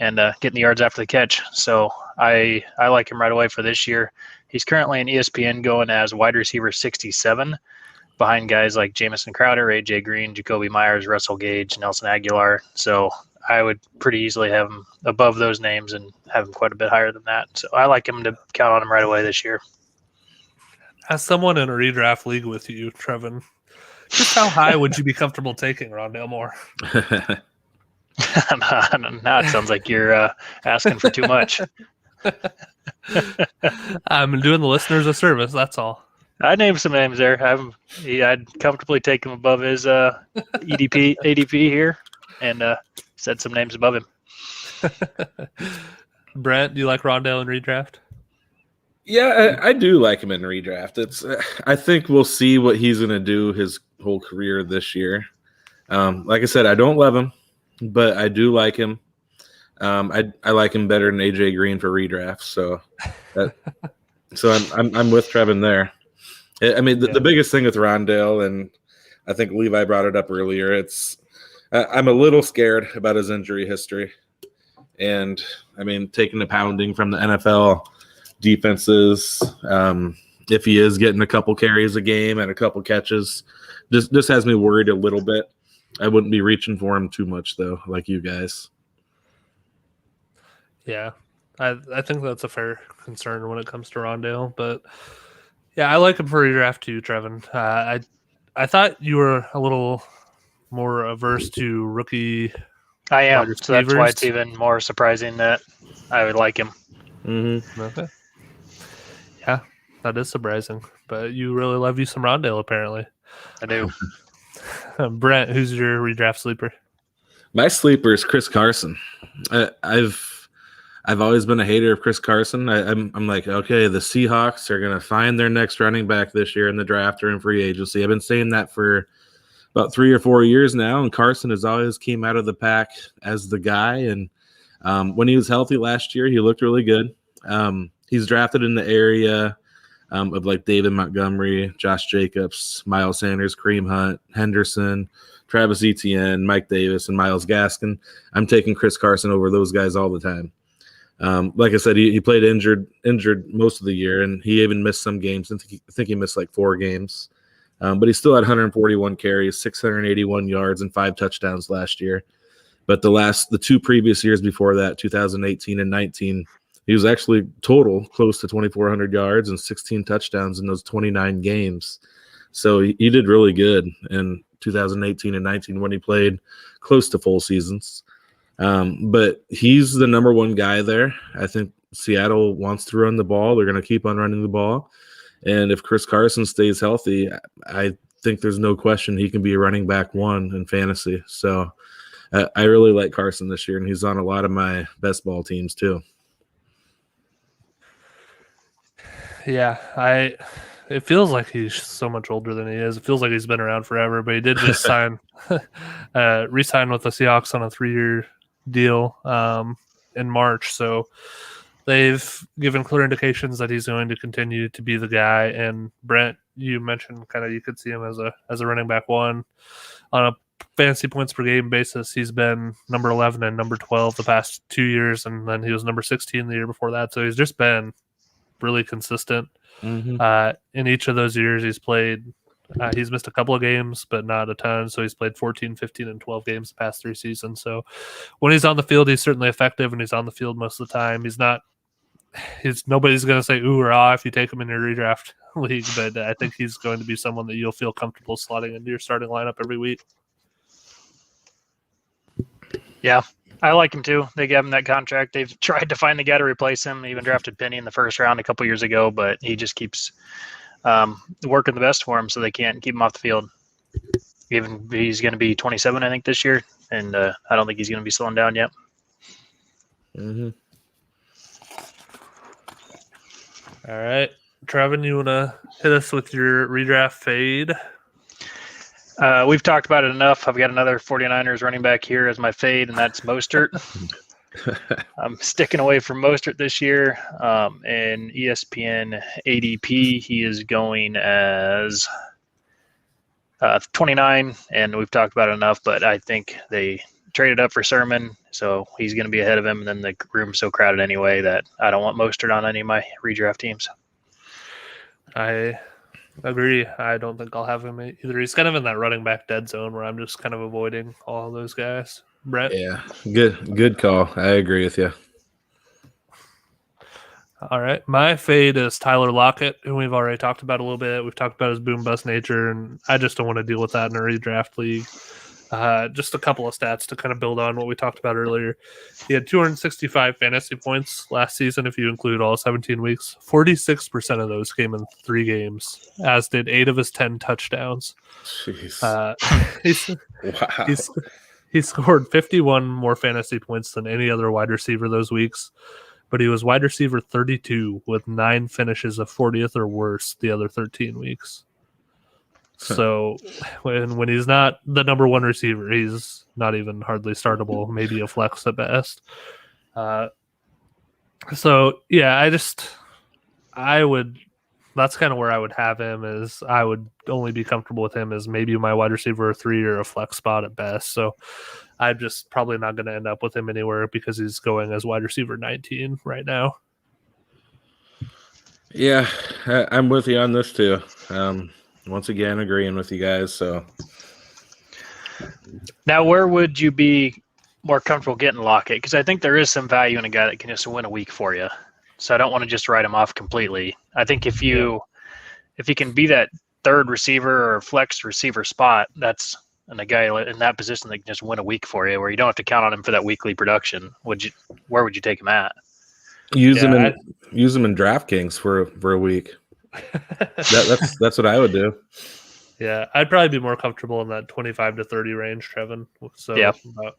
and getting the yards after the catch. So I like him right away for this year. He's currently in ESPN going as wide receiver 67 behind guys like Jamison Crowder, AJ Green, Jacoby Myers, Russell Gage, Nelson Aguilar. So I would pretty easily have him above those names and have him quite a bit higher than that. So I like him to count on him right away this year. As someone in a redraft league with you, Trevin, just how high would you be comfortable taking Rondale Moore? Now it sounds like you're asking for too much. I'm doing the listeners a service, that's all. I named some names there. I'd comfortably take him above his ADP here, and said some names above him. Brent, do you like Rondale in redraft? Yeah, I do like him in redraft. I think we'll see what he's going to do his whole career this year. Like I said, I don't love him, but I do like him. I like him better than AJ Green for redraft. So I'm with Trevin there. I mean, the biggest thing with Rondale, and I think Levi brought it up earlier, I'm a little scared about his injury history. And, I mean, taking the pounding from the NFL defenses, if he is getting a couple carries a game and a couple catches, just has me worried a little bit. I wouldn't be reaching for him too much, though, like you guys. Yeah, I think that's a fair concern when it comes to Rondale. But, yeah, I like him for redraft too, Trevin. I thought you were a little more averse to rookie. I am, so that's why it's even more surprising that I would like him. Mm-hmm. Okay. Yeah, that is surprising. But you really love you some Rondale, apparently. I do. Brent, who's your redraft sleeper? My sleeper is Chris Carson. I've always been a hater of Chris Carson. I'm like, okay, the Seahawks are going to find their next running back this year in the draft or in free agency. I've been saying that for about 3 or 4 years now, and Carson has always came out of the pack as the guy. And when he was healthy last year, he looked really good. He's drafted in the area of like David Montgomery, Josh Jacobs, Miles Sanders, Kareem Hunt, Henderson, Travis Etienne, Mike Davis, and Myles Gaskin. I'm taking Chris Carson over those guys all the time. Like I said, he played injured most of the year, and he even missed some games. I think he missed like 4 games. But he still had 141 carries, 681 yards, and 5 touchdowns last year. But the 2 previous years before that, 2018 and 19, He was actually total close to 2,400 yards and 16 touchdowns in those 29 games. So he did really good in 2018 and 19 when he played close to full seasons. But he's the number one guy there. I think Seattle wants to run the ball. They're going to keep on running the ball. And if Chris Carson stays healthy, I think there's no question he can be a running back one in fantasy. So I really like Carson this year, and he's on a lot of my best ball teams too. Yeah, it feels like he's so much older than he is. It feels like he's been around forever, but he did just re-sign with the Seahawks on a 3-year deal in March. So they've given clear indications that he's going to continue to be the guy. And Brent, you mentioned kind of you could see him as a running back one on a fantasy points per game basis. He's been number 11 and number 12 the past 2 years, and then he was number 16 the year before that. So he's just been really consistent. In each of those years he's played. He's missed a couple of games, but not a ton. So he's played 14, 15, and 12 games the past 3 seasons. So when he's on the field, he's certainly effective, and he's on the field most of the time. Nobody's going to say ooh or ah if you take him in your redraft league, but I think he's going to be someone that you'll feel comfortable slotting into your starting lineup every week. Yeah, I like him too. They gave him that contract. They've tried to find the guy to replace him. They even drafted Penny in the first round a couple years ago, but he just keeps working the best for him, so they can't keep him off the field. Even he's going to be 27, I think, this year, and I don't think he's going to be slowing down yet. All right, Trevin, you want to hit us with your redraft fade? We've talked about it enough. I've got another 49ers running back here as my fade, and that's Mostert. I'm sticking away from Mostert this year. And ESPN ADP, he is going as 29, and we've talked about it enough, but I think they traded up for Sermon, so he's going to be ahead of him, and then the room's so crowded anyway that I don't want Mostert on any of my redraft teams. I agree. I don't think I'll have him either. He's kind of in that running back dead zone where I'm just kind of avoiding all those guys. Brett? Yeah, good call. I agree with you. All right. My fade is Tyler Lockett, who we've already talked about a little bit. We've talked about his boom-bust nature, and I just don't want to deal with that in a redraft league. Just a couple of stats to kind of build on what we talked about earlier. He had 265 fantasy points last season, if you include all 17 weeks. 46% of those came in 3 games, as did 8 of his 10 touchdowns. Jeez. Wow. He scored 51 more fantasy points than any other wide receiver those weeks, but he was wide receiver 32 with 9 finishes of 40th or worse the other 13 weeks. So when he's not the number one receiver, he's not even hardly startable, maybe a flex at best. So yeah, that's kind of where I would have him. Is I would only be comfortable with him as maybe my wide receiver 3 or a flex spot at best. So I'm just probably not going to end up with him anywhere because he's going as wide receiver 19 right now. Yeah, I'm with you on this too. Once again, agreeing with you guys. So now, where would you be more comfortable getting Lockett? Because I think there is some value in a guy that can just win a week for you. So I don't want to just write him off completely. I think if he can be that third receiver or flex receiver spot, that's a guy in that position that can just win a week for you, where you don't have to count on him for that weekly production. Where would you take him at? Use him in DraftKings for a week. That's what I would do. Yeah, I'd probably be more comfortable in that 25 to 30 range, Trevin. So yeah, about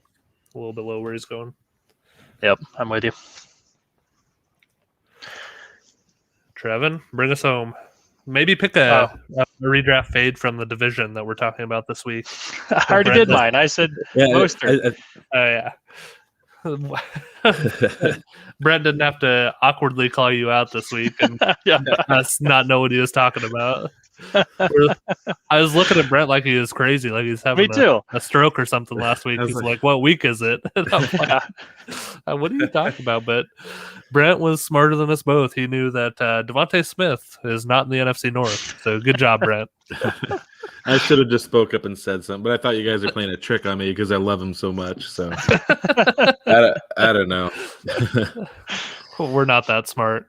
a little bit low where he's going. Yep, I'm with you. Trevin, bring us home. Maybe pick a redraft fade from the division that we're talking about this week. I already did mine. I said Mostert. Yeah. Brent didn't have to awkwardly call you out this week and us not know what he was talking about. I was looking at Brent like he was crazy, like he's having a stroke or something last week. He's like, what week is it? And I'm like, what are you talking about? But Brent was smarter than us both. He knew that Devontae Smith is not in the NFC North. So good job, Brent. I should have just spoke up and said something, but I thought you guys were playing a trick on me because I love him so much. So I don't know. We're not that smart.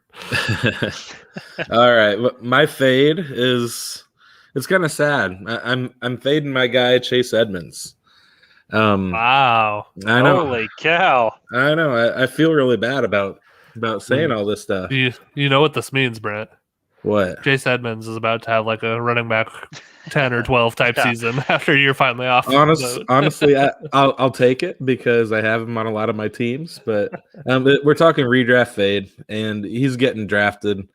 All right. My fade is it's kind of sad. I'm fading my guy Chase Edmonds. Wow. I know. Holy cow. I know. I feel really bad about saying all this stuff. You know what this means, Brent? What? Chase Edmonds is about to have like a running back 10 or 12 type season after you're finally off. Honestly, I'll take it because I have him on a lot of my teams. But we're talking redraft fade, and he's getting drafted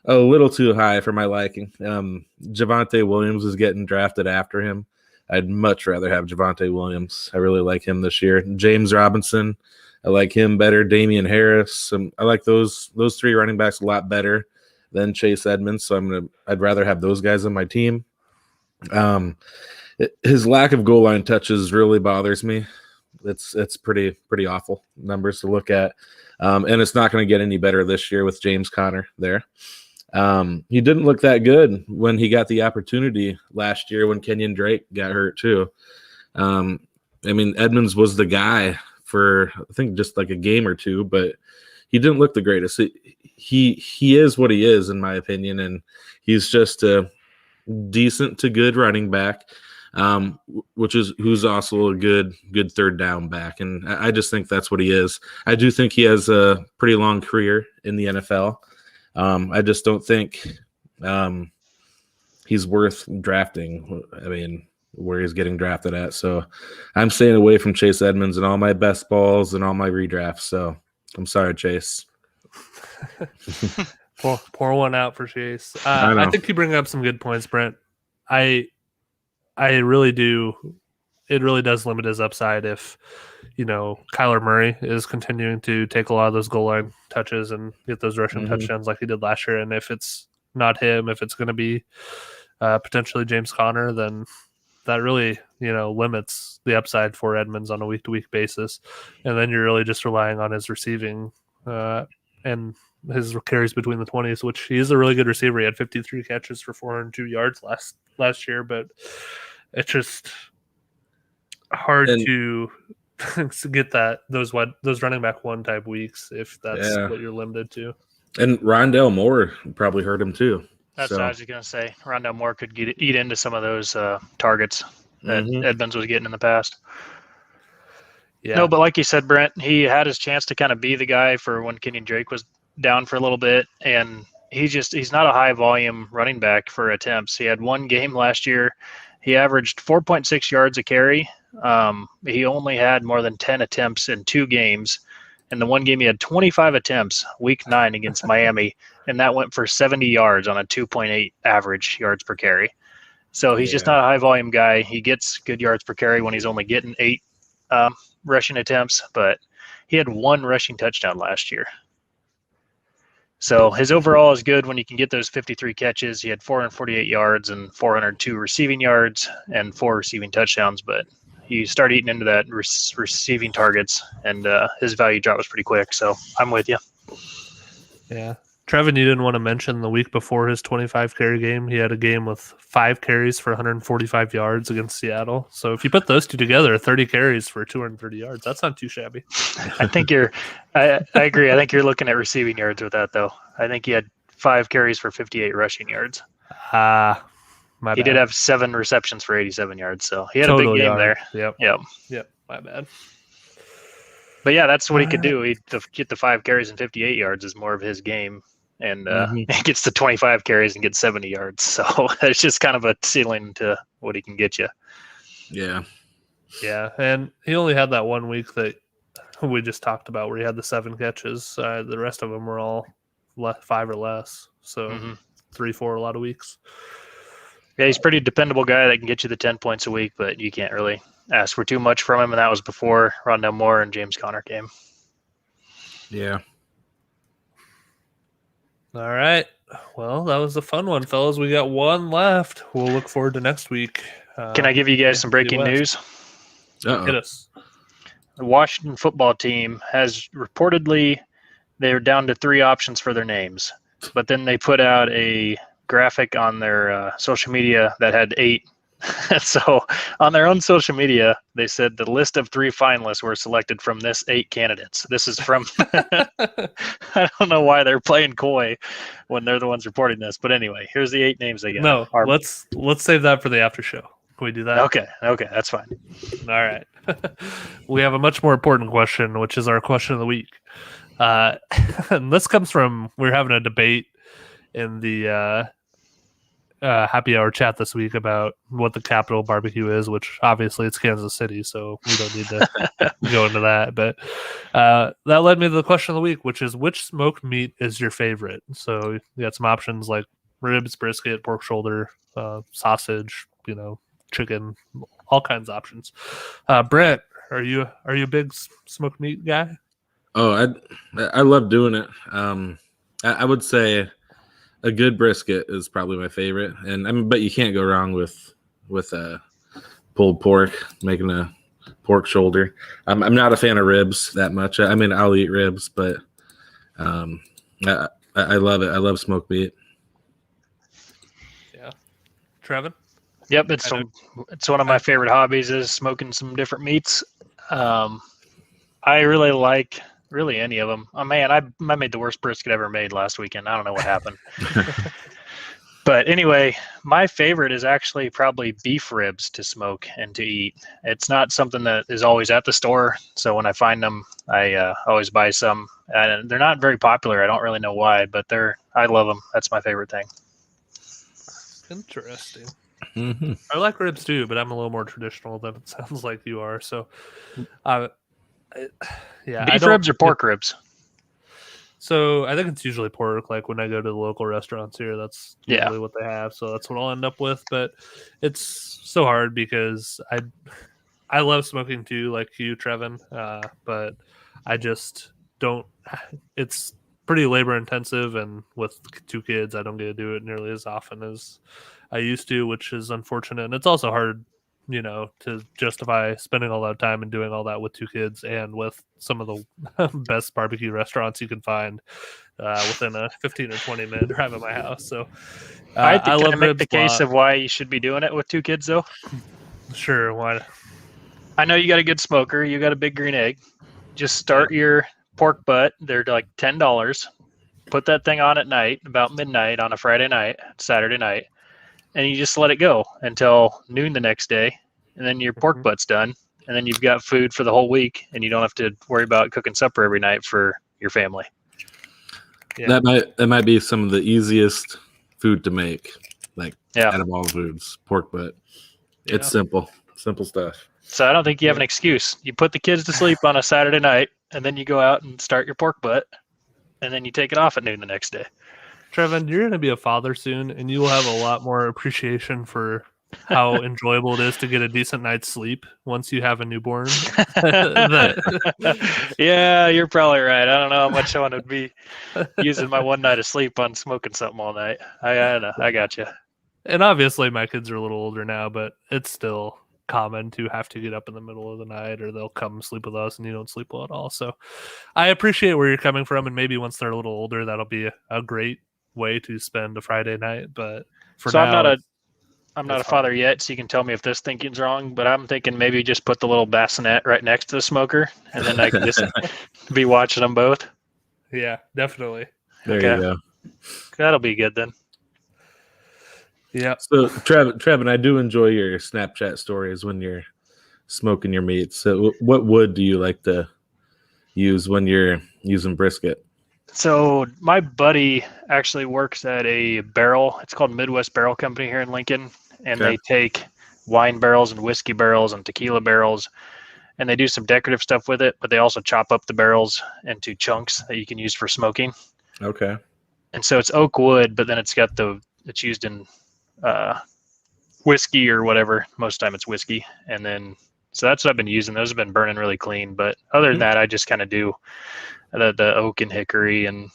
a little too high for my liking. Javonte Williams is getting drafted after him. I'd much rather have Javonte Williams. I really like him this year. James Robinson, I like him better. Damian Harris, I like those three running backs a lot better than Chase Edmonds. So I'd rather have those guys on my team. His lack of goal line touches really bothers me. It's pretty awful numbers to look at. And it's not going to get any better this year with James Conner there. He didn't look that good when he got the opportunity last year when Kenyon Drake got hurt too. Edmonds was the guy for I think just like a game or two, but he didn't look the greatest. He is what he is in my opinion, and he's just a decent to good running back, who's also a good third down back, and I just think that's what he is. I do think he has a pretty long career in the NFL. I just don't think he's worth drafting. Where he's getting drafted at. So I'm staying away from Chase Edmonds and all my best balls and all my redrafts. So I'm sorry, Chase. pour one out for Chase. I think you bring up some good points, Brent. I really do. It really does limit his upside if, Kyler Murray is continuing to take a lot of those goal line touches and get those rushing touchdowns like he did last year. And if it's not him, if it's going to be potentially James Conner, then that really, limits the upside for Edmonds on a week-to-week basis. And then you're really just relying on his receiving and his carries between the 20s, which he is a really good receiver. He had 53 catches for 402 yards last year, but it's just hard to get those running back one type weeks if that's what you're limited to. And Rondale Moore probably hurt him too. That's what I was going to say. Rondale Moore could eat into some of those targets that Edmonds was getting in the past. Yeah. No, but like you said, Brent, he had his chance to kind of be the guy for when Kenyon Drake was down for a little bit, and he's not a high volume running back for attempts. He had one game last year. He averaged 4.6 yards a carry. He only had more than 10 attempts in 2 games. In the one game, he had 25 attempts, week 9 against Miami, and that went for 70 yards on a 2.8 average yards per carry. So he's just not a high-volume guy. He gets good yards per carry when he's only getting 8 rushing attempts, but he had 1 rushing touchdown last year. So his overall is good when you can get those 53 catches. He had 448 yards and 402 receiving yards and 4 receiving touchdowns, but he started eating into that receiving targets, and his value drop was pretty quick. So I'm with you. Yeah. Trevin, you didn't want to mention the week before his 25 carry game. He had a game with 5 carries for 145 yards against Seattle. So if you put those two together, 30 carries for 230 yards, that's not too shabby. I agree. I think you're looking at receiving yards with that, though. I think he had 5 carries for 58 rushing yards. He did have 7 receptions for 87 yards, so he had a big game there. Yep. My bad. But yeah, that's what he could do. He'd get the 5 carries and 58 yards is more of his game, and he gets the 25 carries and gets 70 yards. So it's just kind of a ceiling to what he can get you. Yeah. Yeah, and he only had that one week that we just talked about where he had the 7 catches. The rest of them were all 5 or less. So 3-4 a lot of weeks. Yeah, he's a pretty dependable guy that can get you the 10 points a week, but you can't really ask for too much from him, and that was before Rondale Moore and James Conner came. Yeah. All right. Well, that was a fun one, fellas. We got one left. We'll look forward to next week. Can I give you guys some breaking news? Hit us. The Washington football team has reportedly they're down to 3 options for their names, but then they put out a graphic on their social media that had 8 So on their own social media, they said the list of 3 finalists were selected from this 8 candidates. This is from, I don't know why they're playing coy when they're the ones reporting this. But anyway, here's the 8 names they got. No, let's save that for the after show. Can we do that? Okay, that's fine. All right. We have a much more important question, which is our question of the week. And this comes from, we're having a debate in the happy hour chat this week about what the capital barbecue is, which obviously it's Kansas City, so we don't need to go into that. But that led me to the question of the week, which is, which smoked meat is your favorite? So you got some options like ribs, brisket, pork shoulder, sausage, chicken, all kinds of options. Brent, are you a big smoked meat guy? Oh, I love doing it. I would say a good brisket is probably my favorite, and but you can't go wrong with pulled pork, making a pork shoulder. I'm not a fan of ribs that much. I mean, I'll eat ribs, but I love it. I love smoked meat. Yeah, Trevin. Yep, it's one of my favorite hobbies is smoking some different meats. I really like any of them. Oh man, I made the worst brisket ever made last weekend. I don't know what happened. But anyway, my favorite is actually probably beef ribs to smoke and to eat. It's not something that is always at the store, so when I find them, I always buy some. And they're not very popular. I don't really know why, but I love them. That's my favorite thing. Interesting. Mm-hmm. I like ribs too, but I'm a little more traditional than it sounds like you are. So, yeah, beef ribs or pork ribs? So I think it's usually pork. Like when I go to the local restaurants here, that's usually what they have. So that's what I'll end up with. But it's so hard because I love smoking too, like you, Trevin. But I just don't. It's pretty labor intensive, and with 2 kids, I don't get to do it nearly as often as I used to, which is unfortunate. And it's also hard, to justify spending all that time and doing all that with 2 kids and with some of the best barbecue restaurants you can find within a 15 or 20 minute drive of my house. So I think love make the case of why you should be doing it with 2 kids, though. Sure, why? I know you got a good smoker. You got a big green egg. Just start your pork butt. They're like $10. Put that thing on at night, about midnight on a Friday night, Saturday night, and you just let it go until noon the next day, and then your pork butt's done, and then you've got food for the whole week, and you don't have to worry about cooking supper every night for your family. Yeah. That might be some of the easiest food to make, out of all foods, pork butt. Yeah. It's simple stuff. So I don't think you have an excuse. You put the kids to sleep on a Saturday night, and then you go out and start your pork butt, and then you take it off at noon the next day. Trevin, you're going to be a father soon, and you will have a lot more appreciation for how enjoyable it is to get a decent night's sleep once you have a newborn. Yeah, you're probably right. I don't know how much I want to be using my one night of sleep on smoking something all night. I got you. And obviously my kids are a little older now, but it's still common to have to get up in the middle of the night, or they'll come sleep with us and you don't sleep well at all. So I appreciate where you're coming from, and maybe once they're a little older, that'll be a great way to spend a Friday night. But I'm not a father yet, so you can tell me if this thinking's wrong, but I'm thinking maybe just put the little bassinet right next to the smoker, and then I can just be watching them both. Yeah, definitely. There you go. That'll be good then. Yeah. So, Trevin, I do enjoy your Snapchat stories when you're smoking your meat. So, what wood do you like to use when you're using brisket? So my buddy actually works at a barrel. It's called Midwest Barrel Company here in Lincoln, and they take wine barrels and whiskey barrels and tequila barrels, and they do some decorative stuff with it, but they also chop up the barrels into chunks that you can use for smoking. Okay. And so it's oak wood, but then it's used in whiskey or whatever. Most of the time it's whiskey. And then, so that's what I've been using. Those have been burning really clean. But other than that, I just kind of do the oak and hickory and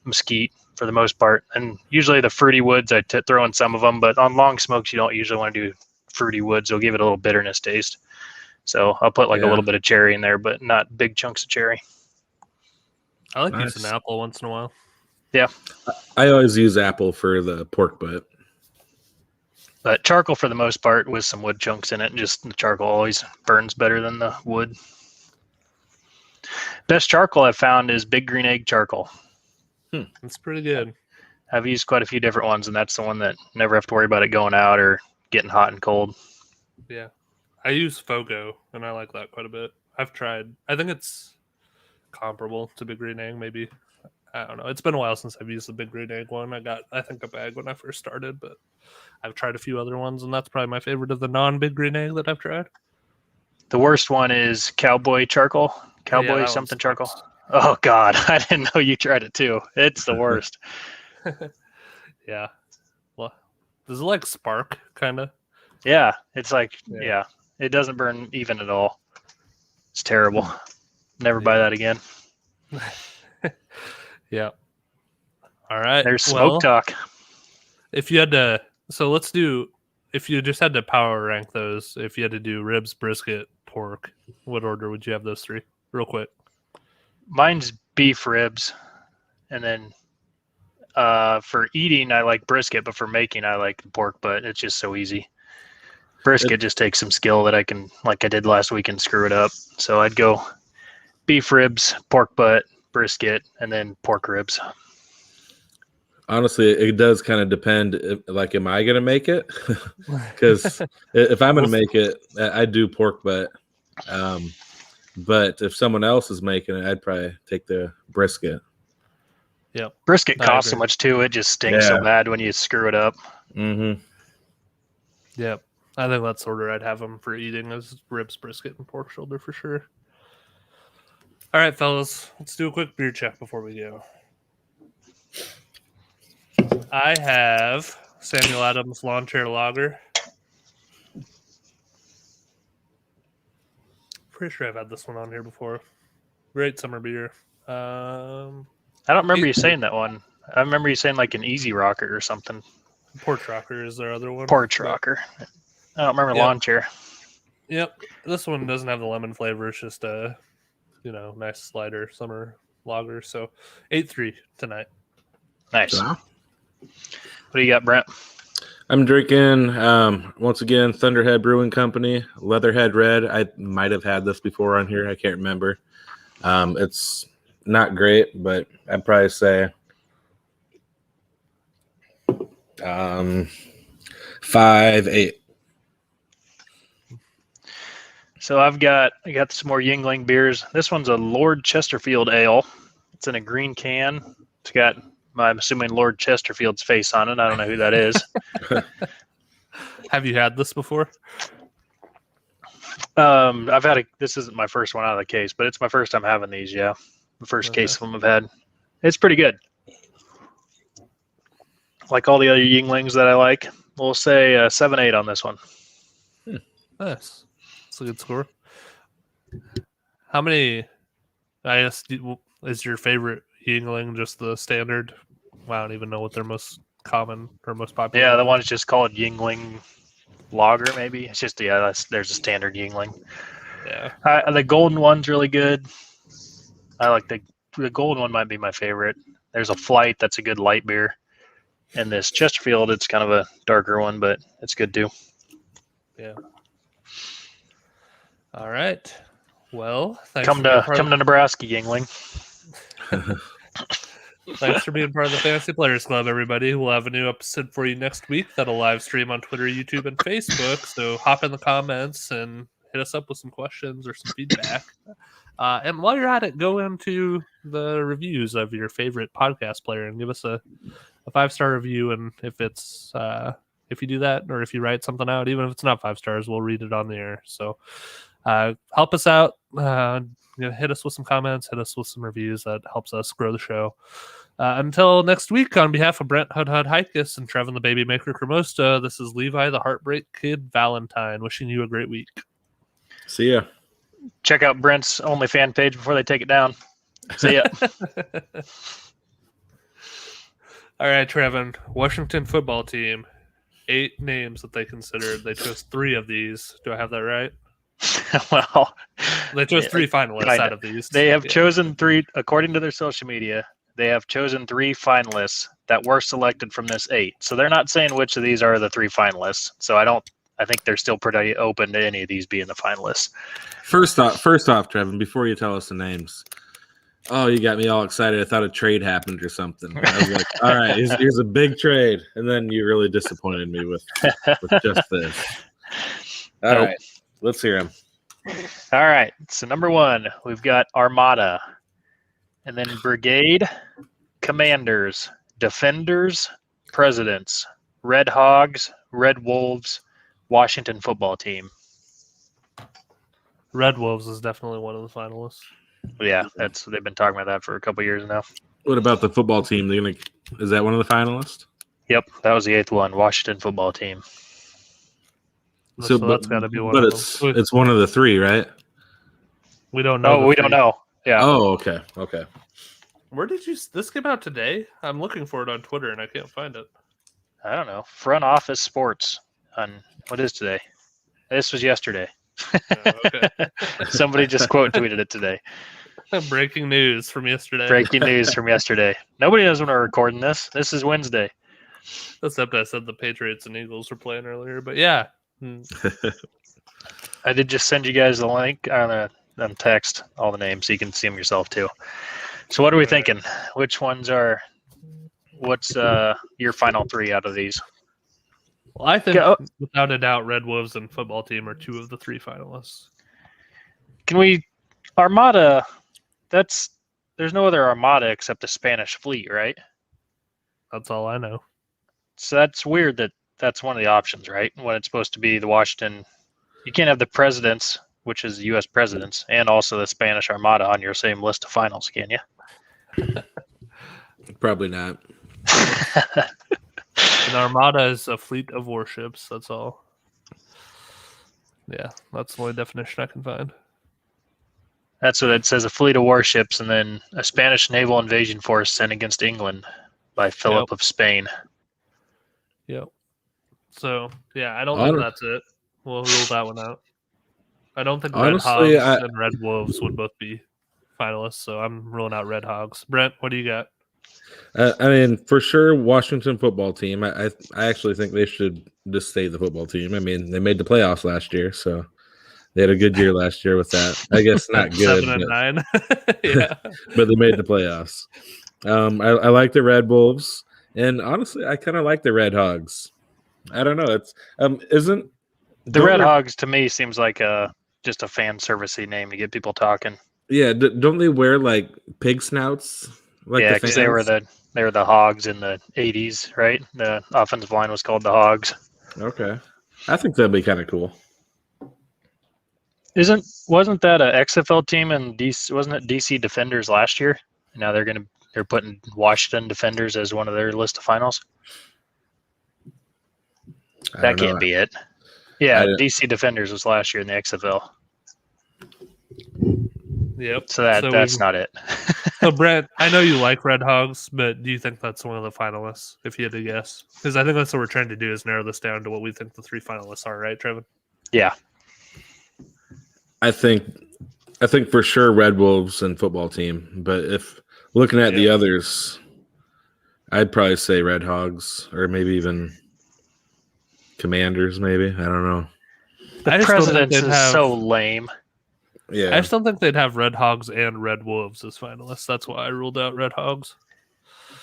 mesquite for the most part. And usually the fruity woods, I throw in some of them, but on long smokes, you don't usually want to do fruity woods. You'll give it a little bitterness taste. So I'll put a little bit of cherry in there, but not big chunks of cherry. I like using apple once in a while. Yeah. I always use apple for the pork butt. But charcoal for the most part with some wood chunks in it, and just the charcoal always burns better than the wood. Best charcoal I've found is Big Green Egg charcoal. It's pretty good. I've used quite a few different ones, and that's the one that never have to worry about it going out or getting hot and cold. Yeah. I use Fogo, and I like that quite a bit. I've tried. I think it's comparable to Big Green Egg, maybe. I don't know. It's been a while since I've used the Big Green Egg one. I got, I think, a bag when I first started, but I've tried a few other ones, and that's probably my favorite of the non-Big Green Egg that I've tried. The worst one is Cowboy charcoal. Cowboy that something one charcoal. sucks. Oh, God. I didn't know you tried it, too. It's the worst. Yeah. Well, does it like spark, kind of? Yeah. It's like, Yeah. yeah. It doesn't burn even at all. It's terrible. Never buy that again. Yeah. All right. There's smoke talk. If you had to, so let's do, if you just had to power rank those, if you had to do ribs, brisket, pork, what order would you have those three? Real quick. Mine's beef ribs. And then for eating, I like brisket, but for making, I like pork butt. It's just so easy. Brisket just takes some skill that I can, like I did last week, and screw it up. So I'd go beef ribs, pork butt, brisket, and then pork ribs. Honestly, it does kind of depend. Like, am I going to make it? Because if I'm going to make it, I do pork butt. But if someone else is making it, I'd probably take the brisket. Yeah. Brisket I costs so agree. much too. It just stings so bad when you screw it up. Mm-hmm. Yep. I think that's the order I'd have them for eating is ribs, brisket, and pork shoulder for sure. All right, fellas, let's do a quick beer check before we go. I have Samuel Adams Lawn Chair Lager. Pretty sure I've had this one on here before. Great summer beer. I don't remember you saying that one. I remember you saying like an Easy Rocker or something. Porch Rocker is their other one. Porch Rocker. I don't remember Yep. Lawn Chair. Yep. This one doesn't have the lemon flavor. It's just a, nice slider summer lager. So 8-3 tonight. Nice. Wow. What do you got, Brent? I'm drinking, once again, Thunderhead Brewing Company, Leatherhead Red. I might have had this before on here. I can't remember. It's not great, but I'd probably say 5-8. So I got some more Yingling beers. This one's a Lord Chesterfield Ale. It's in a green can. It's got, I'm assuming, Lord Chesterfield's face on it. I don't know who that is. Have you had this before? I've had this isn't my first one out of the case, but it's my first time having these. Yeah, the first case of them I've had. It's pretty good. Like all the other Yinglings that I like. We'll say 7-8 on this one. Nice. That's a good score. How many, I guess, is your favorite Yingling just the standard? I don't even know what their most common or most popular. Yeah, the one's just called Yingling Lager, maybe. It's just, there's a standard Yingling. Yeah. The golden one's really good. I like the golden one might be my favorite. There's a Flight that's a good light beer. And this Chesterfield, it's kind of a darker one, but it's good too. Yeah. All right. Well, thanks Come to Nebraska, Yingling. Thanks for being part of the Fantasy Players Club, everybody. We'll have a new episode for you next week that'll live stream on Twitter, YouTube, and Facebook. So hop in the comments and hit us up with some questions or some feedback. And while you're at it, go into the reviews of your favorite podcast player and give us a 5-star review. And if it's if you do that, or if you write something out, even if it's not 5 stars, we'll read it on the air. So help us out. Hit us with some comments, hit us with some reviews. That helps us grow the show. Until next week, on behalf of Brent Hud Hikus and Trevin the Baby Maker Cremosta, this is Levi the Heartbreak Kid Valentine, wishing you a great week. See ya. Check out Brent's OnlyFans page before they take it down. See ya. All right, Trevin. Washington football team. 8 names that they considered. They chose 3 of these. Do I have that right? Well, They chose 3 finalists out of these. They have chosen 3 according to their social media. they have chosen 3 finalists that were selected from this 8. So they're not saying which of these are the 3 finalists. So I think they're still pretty open to any of these being the finalists. First off, Trevin, before you tell us the names, oh, you got me all excited. I thought a trade happened or something. I was like, all right, here's a big trade. And then you really disappointed me with just this. All right, let's hear them. All right. So number 1, we've got Armada. And then Brigade, Commanders, Defenders, Presidents, Red Hogs, Red Wolves, Washington Football Team. Red Wolves is definitely one of the finalists. Yeah, they've been talking about that for a couple years now. What about the football team? Is that one of the finalists? Yep, that was the 8th one, Washington Football Team. So that's got to be one but of them. It's one of the 3, right? We don't know. Oh, we don't know. Yeah. Oh, okay. Where did you? This came out today. I'm looking for it on Twitter and I can't find it. I don't know. Front Office Sports on what is today? This was yesterday. Okay. Somebody just quote tweeted it today. Breaking news from yesterday. Breaking news from yesterday. Nobody knows when we're recording this. This is Wednesday. Except I said the Patriots and Eagles were playing earlier, but yeah. I did just send you guys the link on text, all the names, so you can see them yourself too. So what are we thinking? Which ones are? What's your final 3 out of these? Well, I think without a doubt, Red Wolves and Football Team are 2 of the 3 finalists. Can we Armada? There's no other Armada except the Spanish fleet, right? That's all I know. So that's weird that's one of the options, right? When it's supposed to be the Washington, you can't have the presidents, which is U.S. presidents, and also the Spanish Armada on your same list of finals, can you? Probably not. An armada is a fleet of warships. That's all. Yeah, that's the only definition I can find. That's what it says, a fleet of warships, and then a Spanish naval invasion force sent against England by Philip of Spain. Yep. So, yeah, I don't think that's it. We'll rule that one out. I don't think Red Hogs and Red Wolves would both be finalists, so I'm ruling out Red Hogs. Brent, what do you got? I mean, for sure, Washington Football Team. I actually think they should just stay the football team. I mean, they made the playoffs last year, so they had a good year last year with that. I guess not good. 7-9. Yeah. But they made the playoffs. I like the Red Wolves, and honestly, I kind of like the Red Hogs. I don't know. It's isn't the Red Hogs to me seems like just a fan servicey name to get people talking. Yeah, don't they wear like pig snouts? Like yeah, because they were the Hogs in the 80s, right? The offensive line was called the Hogs. Okay, I think that'd be kind of cool. Wasn't that a XFL team in DC? Wasn't it DC Defenders last year? And now they're putting Washington Defenders as one of their list of finals. That can't be it. Yeah, DC Defenders was last year in the XFL. Yep. So that's not it. So, Brent, I know you like Red Hogs, but do you think that's one of the finalists, if you had to guess? Because I think that's what we're trying to do is narrow this down to what we think the 3 finalists are, right, Trevin? Yeah. I think for sure Red Wolves and Football Team, but if looking at the others, I'd probably say Red Hogs or maybe even Commanders, maybe. I don't know. The Presidents is so lame. Yeah, I just don't think they'd have Red Hogs and Red Wolves as finalists. That's why I ruled out Red Hogs.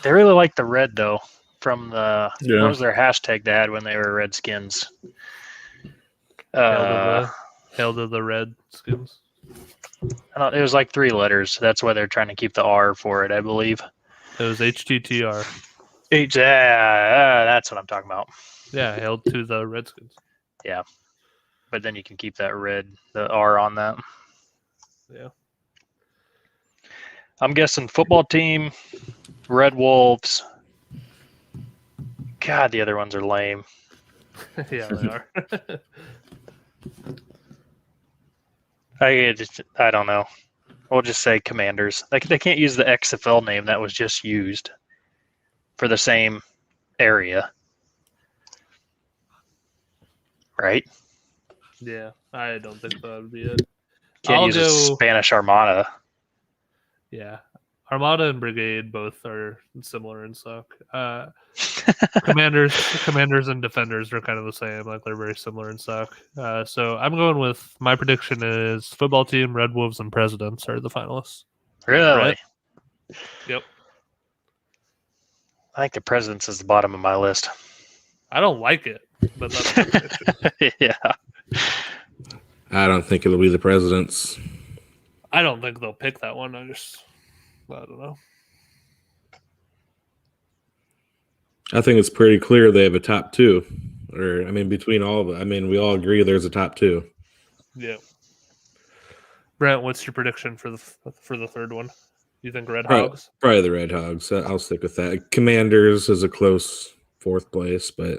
They really like the red, though, from what was their hashtag they had when they were Redskins? Hail to the Redskins. It was like 3 letters. That's why they're trying to keep the R for it, I believe. It was HTTR. That's what I'm talking about. Yeah, hail to the Redskins. Yeah. But then you can keep the R on that. Yeah. I'm guessing Football Team, Red Wolves. God, the other ones are lame. Yeah, they are. I don't know. We'll just say Commanders. They can't use the XFL name that was just used for the same area. Right? Yeah, I don't think that would be it. Can't use a Spanish Armada. Yeah. Armada and Brigade both are similar in suck. Commanders and Defenders are kind of the same. Like they're very similar in suck. So I'm going with my prediction is football team, Red Wolves, and Presidents are the finalists. Really? Right? Yep. I think the Presidents is the bottom of my list. I don't like it, but that's my prediction. Yeah. I don't think it'll be the Presidents. I don't think they'll pick that one. I don't know. I think it's pretty clear they have a top two. Or, I mean, between all of them. I mean, we all agree there's a top two. Yeah. Brent, what's your prediction for the third one? You think Red Probably, Hogs? probably the Red Hogs. I'll stick with that. Commanders is a close fourth place, but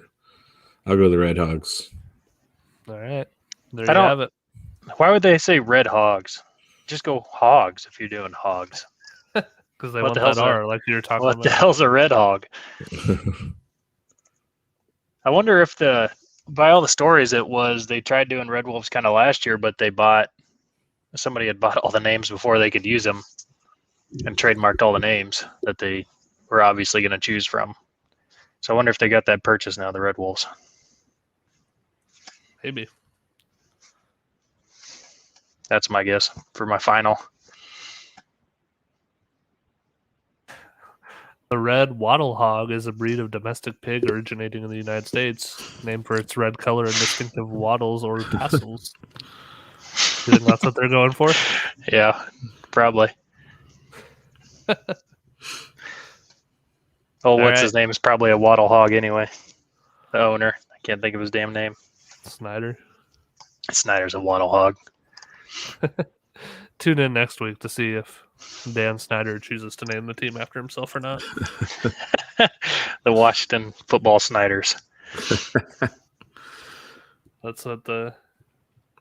I'll go the Red Hogs. All right. There you have it. Why would they say Red Hogs? Just go Hogs if you're doing Hogs. Because they want that R, like you were talking about. What the hell's a Red Hog? I wonder if by all the stories they tried doing Red Wolves kind of last year, but somebody had bought all the names before they could use them and trademarked all the names that they were obviously going to choose from. So I wonder if they got that purchase now, the Red Wolves. Maybe. That's my guess for my final. The red wattle hog is a breed of domestic pig originating in the United States, named for its red color and distinctive wattles or tassels. You think that's what they're going for? Yeah, probably. His name is probably a wattle hog anyway. The owner. I can't think of his damn name. Snyder. Snyder's a wattle hog. Tune in next week to see if Dan Snyder chooses to name the team after himself or not. The Washington Football Snyders. That's what the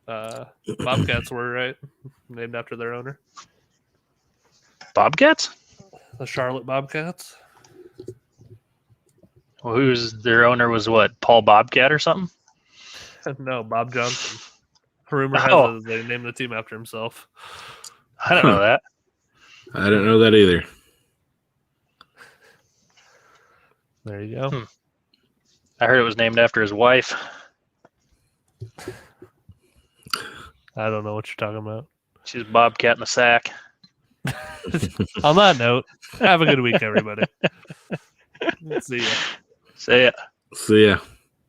Bobcats were, right? Named after their owner. Bobcats? The Charlotte Bobcats. Well, their owner was what? Paul Bobcat or something? No, Bob Johnson. Rumor has it they named the team after himself. I don't know that. I didn't know that either. There you go. I heard it was named after his wife. I don't know what you're talking about. She's Bobcat in the sack. On that note, have a good week, everybody. See ya. See ya. See ya.